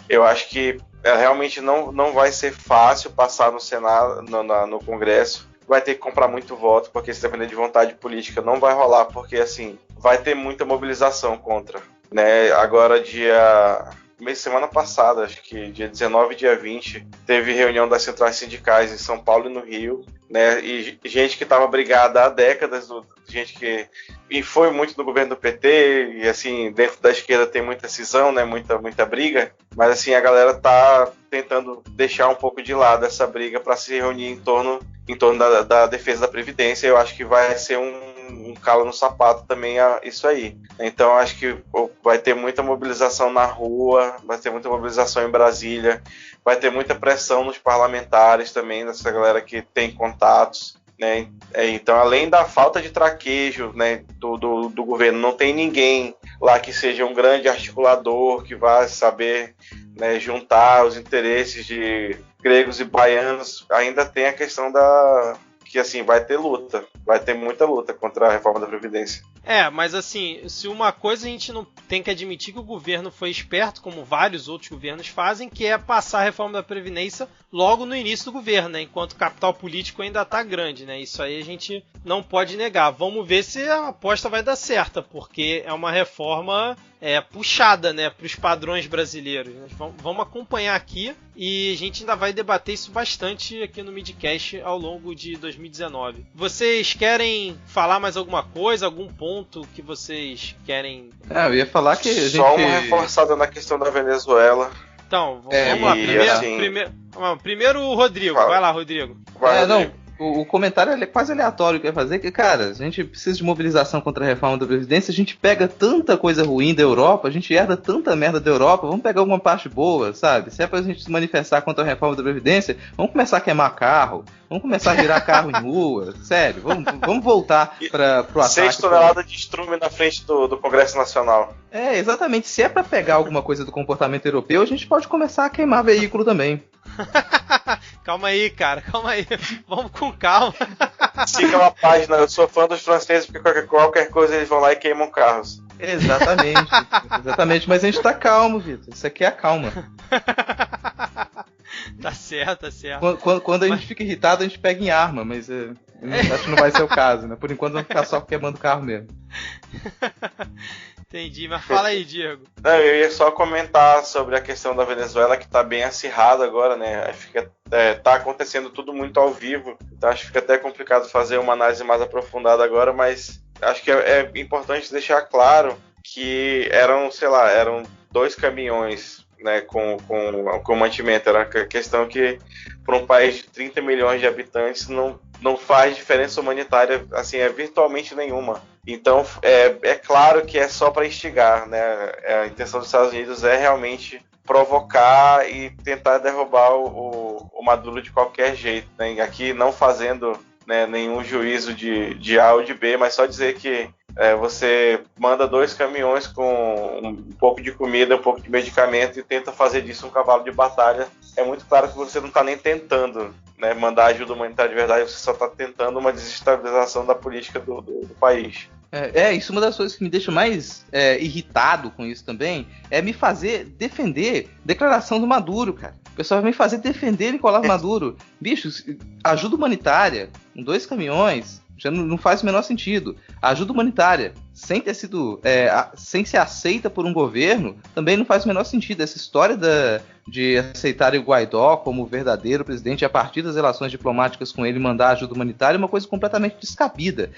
eu acho que realmente não vai ser fácil passar no Senado, no Congresso. Vai ter que comprar muito voto, porque se depender de vontade política não vai rolar, porque assim, vai ter muita mobilização contra. Né? Agora, semana passada, acho que dia 19 e dia 20, teve reunião das centrais sindicais em São Paulo e no Rio, né? E gente que estava brigada há décadas, gente que foi muito do governo do PT, e assim, dentro da esquerda tem muita cisão, né? Muita briga, mas assim, a galera tá tentando deixar um pouco de lado essa briga para se reunir em torno da defesa da Previdência. Eu acho que vai ser um calo no sapato também isso aí. Então acho que vai ter muita mobilização na rua, vai ter muita mobilização em Brasília, vai ter muita pressão nos parlamentares também, dessa galera que tem contatos, né? Então, além da falta de traquejo, né, do governo, não tem ninguém lá que seja um grande articulador, que vá saber, né, juntar os interesses de gregos e baianos. Ainda tem a questão que assim, vai ter muita luta contra a reforma da Previdência. Mas assim, se uma coisa a gente não tem que admitir, que o governo foi esperto, como vários outros governos fazem, que é passar a reforma da Previdência logo no início do governo, né? Enquanto o capital político ainda está grande, né? Isso aí a gente não pode negar. Vamos ver se a aposta vai dar certa, porque é uma reforma puxada, né, para os padrões brasileiros. Vamos acompanhar aqui, e a gente ainda vai debater isso bastante aqui no Midcast ao longo de 2019. Vocês querem falar mais alguma coisa, algum ponto que vocês querem? Eu ia falar que a gente... Só uma reforçada na questão da Venezuela. Então, vamos lá. Primeiro o Rodrigo. Vai lá, Rodrigo. O comentário é quase aleatório que eu ia fazer, que, cara, a gente precisa de mobilização contra a reforma da Previdência, a gente pega tanta coisa ruim da Europa, a gente herda tanta merda da Europa, vamos pegar alguma parte boa, sabe? Se é pra gente se manifestar contra a reforma da Previdência, vamos começar a queimar carro, vamos começar a virar carro em rua, sério, vamos voltar pro ataque. 6 toneladas de estrume na frente do Congresso Nacional. Exatamente, se é pra pegar alguma coisa do comportamento europeu, a gente pode começar a queimar veículo também. Calma aí, cara, calma aí. Vamos com calma. Siga uma página, eu sou fã dos franceses, porque qualquer coisa eles vão lá e queimam carros. Exatamente, mas a gente tá calmo, Vitor. Isso aqui é a calma. Tá certo. Quando a gente fica irritado, a gente pega em arma, mas acho que não vai ser o caso, né? Por enquanto vamos ficar só queimando carro mesmo. Entendi, mas fala aí, Diego. Eu ia só comentar sobre a questão da Venezuela, que está bem acirrada agora, né? Tá acontecendo tudo muito ao vivo, então acho que fica até complicado fazer uma análise mais aprofundada agora, mas acho que é importante deixar claro que eram 2 caminhões, né, com mantimento. Era a questão que, para um país de 30 milhões de habitantes, não faz diferença humanitária, assim, virtualmente nenhuma. Então, é claro que é só para instigar, né? A intenção dos Estados Unidos é realmente provocar e tentar derrubar o Maduro de qualquer jeito, né? Aqui não fazendo, né, nenhum juízo de A ou de B, mas só dizer que você manda 2 caminhões com um pouco de comida, um pouco de medicamento e tenta fazer disso um cavalo de batalha. É muito claro que você não está nem tentando, né, mandar ajuda humanitária de verdade, você só está tentando uma desestabilização da política do país. Isso é uma das coisas que me deixa mais irritado com isso também, é me fazer defender declaração do Maduro, cara. O pessoal vai me fazer defender Nicolás Maduro. Bicho, ajuda humanitária, com 2 caminhões, já não faz o menor sentido. A ajuda humanitária, sem ter sido, sem ser aceita por um governo, também não faz o menor sentido. Essa história de aceitar o Guaidó como verdadeiro presidente, e a partir das relações diplomáticas com ele mandar ajuda humanitária, é uma coisa completamente descabida.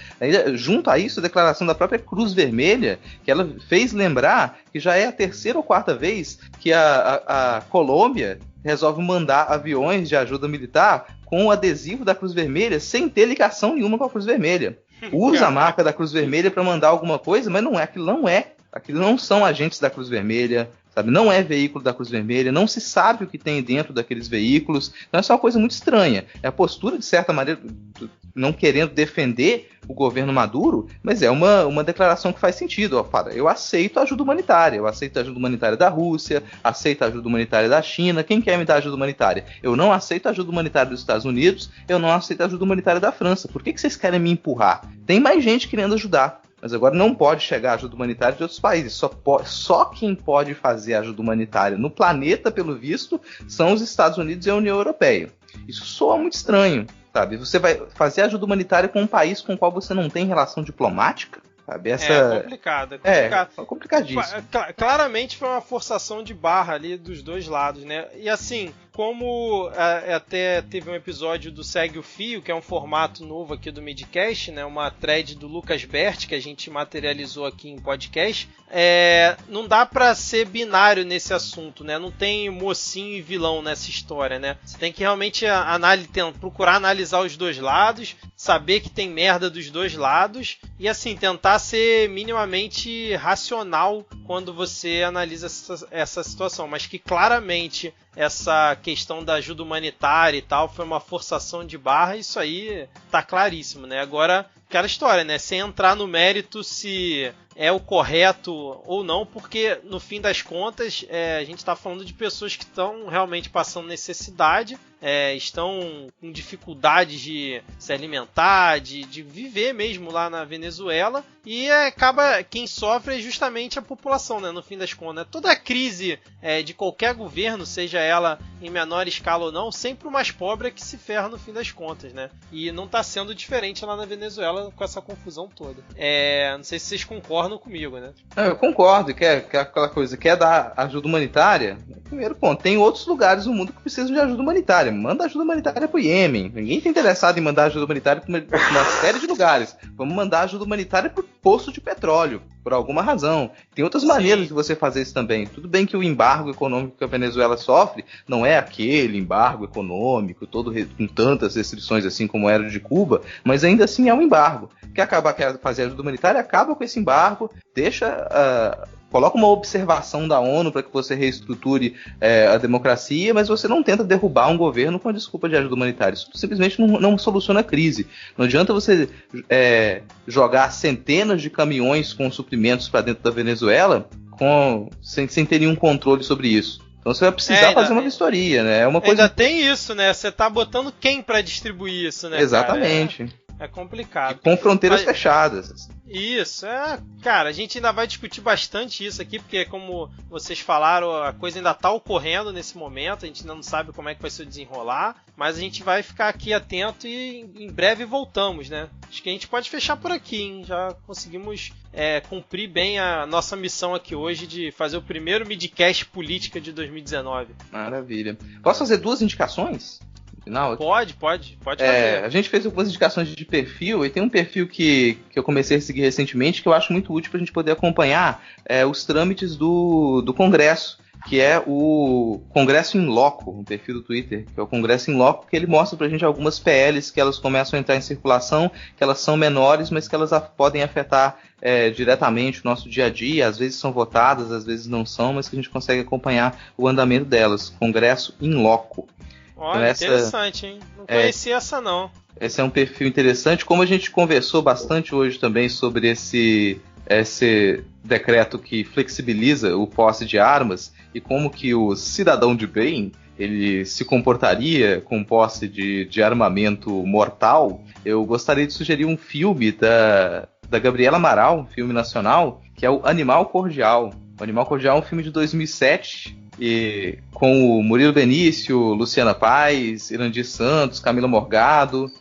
Junto a isso, a declaração da própria Cruz Vermelha, que ela fez lembrar que já é a 3ª ou 4ª vez que a Colômbia resolve mandar aviões de ajuda militar com o adesivo da Cruz Vermelha sem ter ligação nenhuma com a Cruz Vermelha. Usa a marca da Cruz Vermelha para mandar alguma coisa, mas não é. Aquilo não são agentes da Cruz Vermelha, sabe? Não é veículo da Cruz Vermelha, não se sabe o que tem dentro daqueles veículos. Então essa é uma coisa muito estranha. É a postura, de certa maneira, não querendo defender o governo Maduro, mas é uma declaração que faz sentido. Ó, fala, eu aceito a ajuda humanitária, eu aceito a ajuda humanitária da Rússia, aceito a ajuda humanitária da China. Quem quer me dar ajuda humanitária? Eu não aceito a ajuda humanitária dos Estados Unidos, eu não aceito a ajuda humanitária da França. Por que vocês querem me empurrar? Tem mais gente querendo ajudar. Mas agora não pode chegar ajuda humanitária de outros países. Só quem pode fazer ajuda humanitária no planeta, pelo visto, são os Estados Unidos e a União Europeia. Isso soa muito estranho, sabe? Você vai fazer ajuda humanitária com um país com o qual você não tem relação diplomática? Sabe? É complicado. É complicadíssimo. Claramente foi uma forçação de barra ali dos dois lados, né? E assim, como até teve um episódio do Segue o Fio, que é um formato novo aqui do Midcast, né? Uma thread do Lucas Berti, que a gente materializou aqui em podcast, não dá pra ser binário nesse assunto, né? Não tem mocinho e vilão nessa história, né? Você tem que realmente procurar analisar os dois lados, saber que tem merda dos dois lados e assim, tentar ser minimamente racional quando você analisa essa situação, mas que claramente essa questão da ajuda humanitária e tal foi uma forçação de barra, isso aí tá claríssimo, né? Agora, aquela história, né? Sem entrar no mérito se é o correto ou não, porque no fim das contas a gente está falando de pessoas que estão realmente passando necessidade, estão com dificuldades de se alimentar, de viver mesmo lá na Venezuela, e acaba quem sofre é justamente a população, né? No fim das contas, né? Toda a crise de qualquer governo, seja ela em menor escala ou não, sempre o mais pobre é que se ferra no fim das contas, né? E não está sendo diferente lá na Venezuela com essa confusão toda. Não sei se vocês concordam comigo, né? Eu concordo, que é aquela coisa, quer dar ajuda humanitária? Primeiro ponto, tem outros lugares no mundo que precisam de ajuda humanitária. Manda ajuda humanitária pro Iêmen. Ninguém está interessado em mandar ajuda humanitária para uma série de lugares. Vamos mandar ajuda humanitária pro poço de petróleo, por alguma razão. Tem outras maneiras de você fazer isso também. Tudo bem que o embargo econômico que a Venezuela sofre não é aquele embargo econômico todo com tantas restrições assim como era de Cuba, mas ainda assim é um embargo. Quer fazer ajuda humanitária, acaba com esse embargo, coloca uma observação da ONU para que você reestruture a democracia, mas você não tenta derrubar um governo com a desculpa de ajuda humanitária. Isso simplesmente não soluciona a crise. Não adianta você jogar centenas de caminhões com suprimentos para dentro da Venezuela sem ter nenhum controle sobre isso. Então você vai precisar fazer uma vistoria, né? É uma coisa... Ainda tem isso, né? Você tá botando quem para distribuir isso, né? Exatamente. Cara? É complicado. E com fronteiras fechadas. Isso, cara, a gente ainda vai discutir bastante isso aqui, porque como vocês falaram, a coisa ainda tá ocorrendo nesse momento, a gente ainda não sabe como é que vai se desenrolar, mas a gente vai ficar aqui atento e em breve voltamos, né? Acho que a gente pode fechar por aqui, hein? Já conseguimos cumprir bem a nossa missão aqui hoje de fazer o primeiro Midcast Política de 2019. Maravilha. Posso fazer 2 indicações? Final? Pode fazer. A gente fez algumas indicações de perfil, e tem um perfil que eu comecei a seguir recentemente que eu acho muito útil para a gente poder acompanhar os trâmites do Congresso, que é o Congresso in Loco, um perfil do Twitter, que é o Congresso in Loco, que ele mostra pra gente algumas PLs que elas começam a entrar em circulação, que elas são menores, mas que elas podem afetar diretamente o nosso dia a dia, às vezes são votadas, às vezes não são, mas que a gente consegue acompanhar o andamento delas. Congresso in Loco. Olha, então, interessante, hein? Não conhecia essa, não. Esse é um perfil interessante. Como a gente conversou bastante hoje também sobre esse decreto que flexibiliza o posse de armas e como que o cidadão de bem ele se comportaria com posse de armamento mortal, eu gostaria de sugerir um filme da Gabriela Amaral, um filme nacional, que é o Animal Cordial. O Animal Cordial é um filme de 2007, e com o Murilo Benício, Luciana Paz, Irandir Santos, Camila Morgado.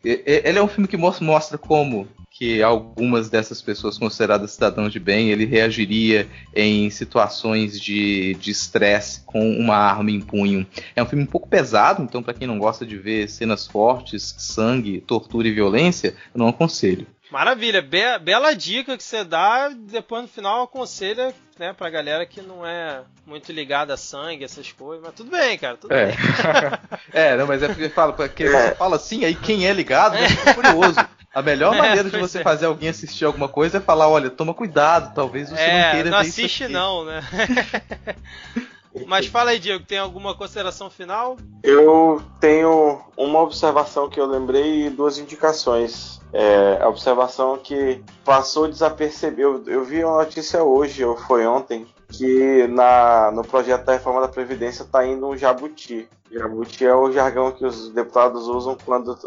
Ele é um filme que mostra como que algumas dessas pessoas consideradas cidadãos de bem, ele reagiria em situações de estresse com uma arma em punho. É um filme um pouco pesado, então para quem não gosta de ver cenas fortes, sangue, tortura e violência, eu não aconselho. Maravilha, bela dica que você dá, depois no final aconselha, né, pra galera que não é muito ligada a sangue, essas coisas, mas tudo bem, cara, tudo bem. Não, mas é porque fala assim, aí quem é ligado fica curioso. A melhor maneira de você fazer alguém assistir alguma coisa é falar, olha, toma cuidado, talvez você não queira não ver assiste isso aqui. não, né? Mas fala aí, Diego, tem alguma consideração final? Eu tenho uma observação que eu lembrei e 2 indicações. A observação que passou desapercebida. Eu vi uma notícia hoje, ou foi ontem, que no projeto da reforma da Previdência está indo um jabuti. Jabuti é o jargão que os deputados usam quando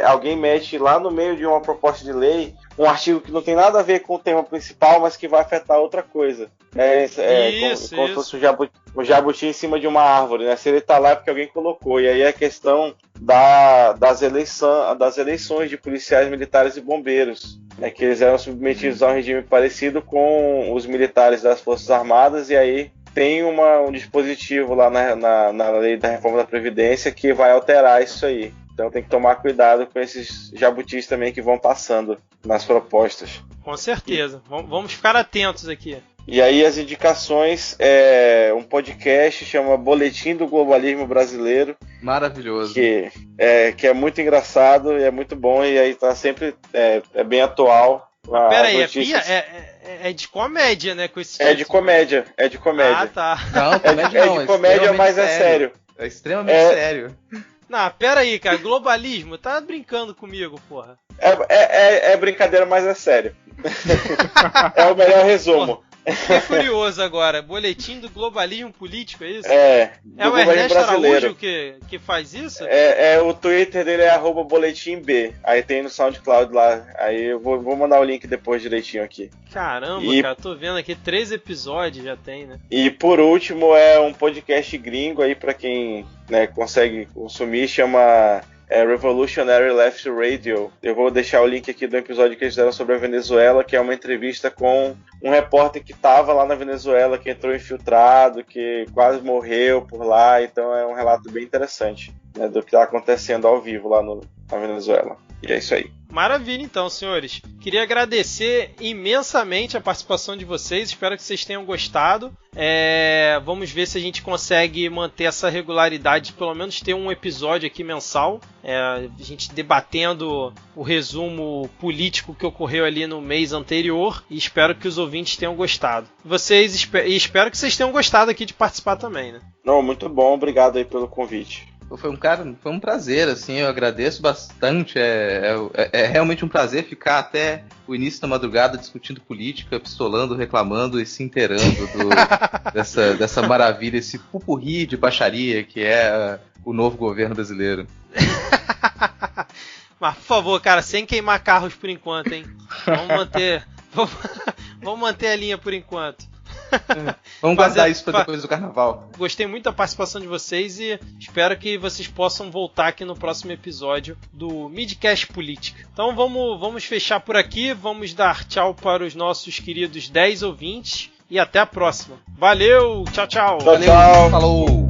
alguém mete lá no meio de uma proposta de lei um artigo que não tem nada a ver com o tema principal, mas que vai afetar outra coisa. Como se fosse um jabuti em cima de uma árvore, né? Se ele está lá é porque alguém colocou. E aí a questão das eleições de policiais, militares e bombeiros, né? Que eles eram submetidos a um regime parecido com os militares das Forças Armadas, e aí tem um dispositivo lá na lei da reforma da Previdência que vai alterar isso aí. Então tem que tomar cuidado com esses jabutis também que vão passando nas propostas. Com certeza. Vamos ficar atentos aqui. E aí as indicações, um podcast chama Boletim do Globalismo Brasileiro. Maravilhoso. Que é muito engraçado e é muito bom, e aí tá sempre bem atual. Peraí, é de comédia, né? Com esse é de comédia. Ah, tá. Não, comédia não. É de comédia, mas é sério. É extremamente sério. Não, peraí, cara. Globalismo, tá brincando comigo, porra. É brincadeira, mas é sério. É o melhor resumo. Fiquei curioso agora. Boletim do Globalismo Político, é isso? É o Ernesto Araújo que faz isso? O Twitter dele é @boletimb. Aí tem no SoundCloud lá. Aí eu vou mandar o link depois direitinho aqui. Caramba, cara, tô vendo aqui 3 episódios já tem, né? E por último é um podcast gringo aí pra quem, né, consegue consumir, chama Revolutionary Left Radio. Eu vou deixar o link aqui do episódio que eles fizeram sobre a Venezuela, que é uma entrevista com um repórter que estava lá na Venezuela, que entrou infiltrado, que quase morreu por lá. Então é um relato bem interessante, né, do que está acontecendo ao vivo lá na Venezuela. E é isso aí. Maravilha, então, senhores. Queria agradecer imensamente a participação de vocês. Espero que vocês tenham gostado. Vamos ver se a gente consegue manter essa regularidade, pelo menos ter um episódio aqui mensal. A gente debatendo o resumo político que ocorreu ali no mês anterior. E espero que os ouvintes tenham gostado. E espero que vocês tenham gostado aqui de participar também, né? Não, muito bom. Obrigado aí pelo convite. Foi um prazer, assim, eu agradeço bastante, é realmente um prazer ficar até o início da madrugada discutindo política, pistolando, reclamando e se inteirando dessa maravilha, esse pupurri de baixaria que é o novo governo brasileiro. Mas, por favor, cara, sem queimar carros por enquanto, hein? Vamos manter a linha por enquanto. Vamos guardar isso para depois do carnaval. Gostei muito da participação de vocês e espero que vocês possam voltar aqui no próximo episódio do Midcast Política. Então vamos fechar por aqui, vamos dar tchau para os nossos queridos 10 ouvintes e até a próxima. Valeu, tchau, tchau. Tchau, tchau. Falou.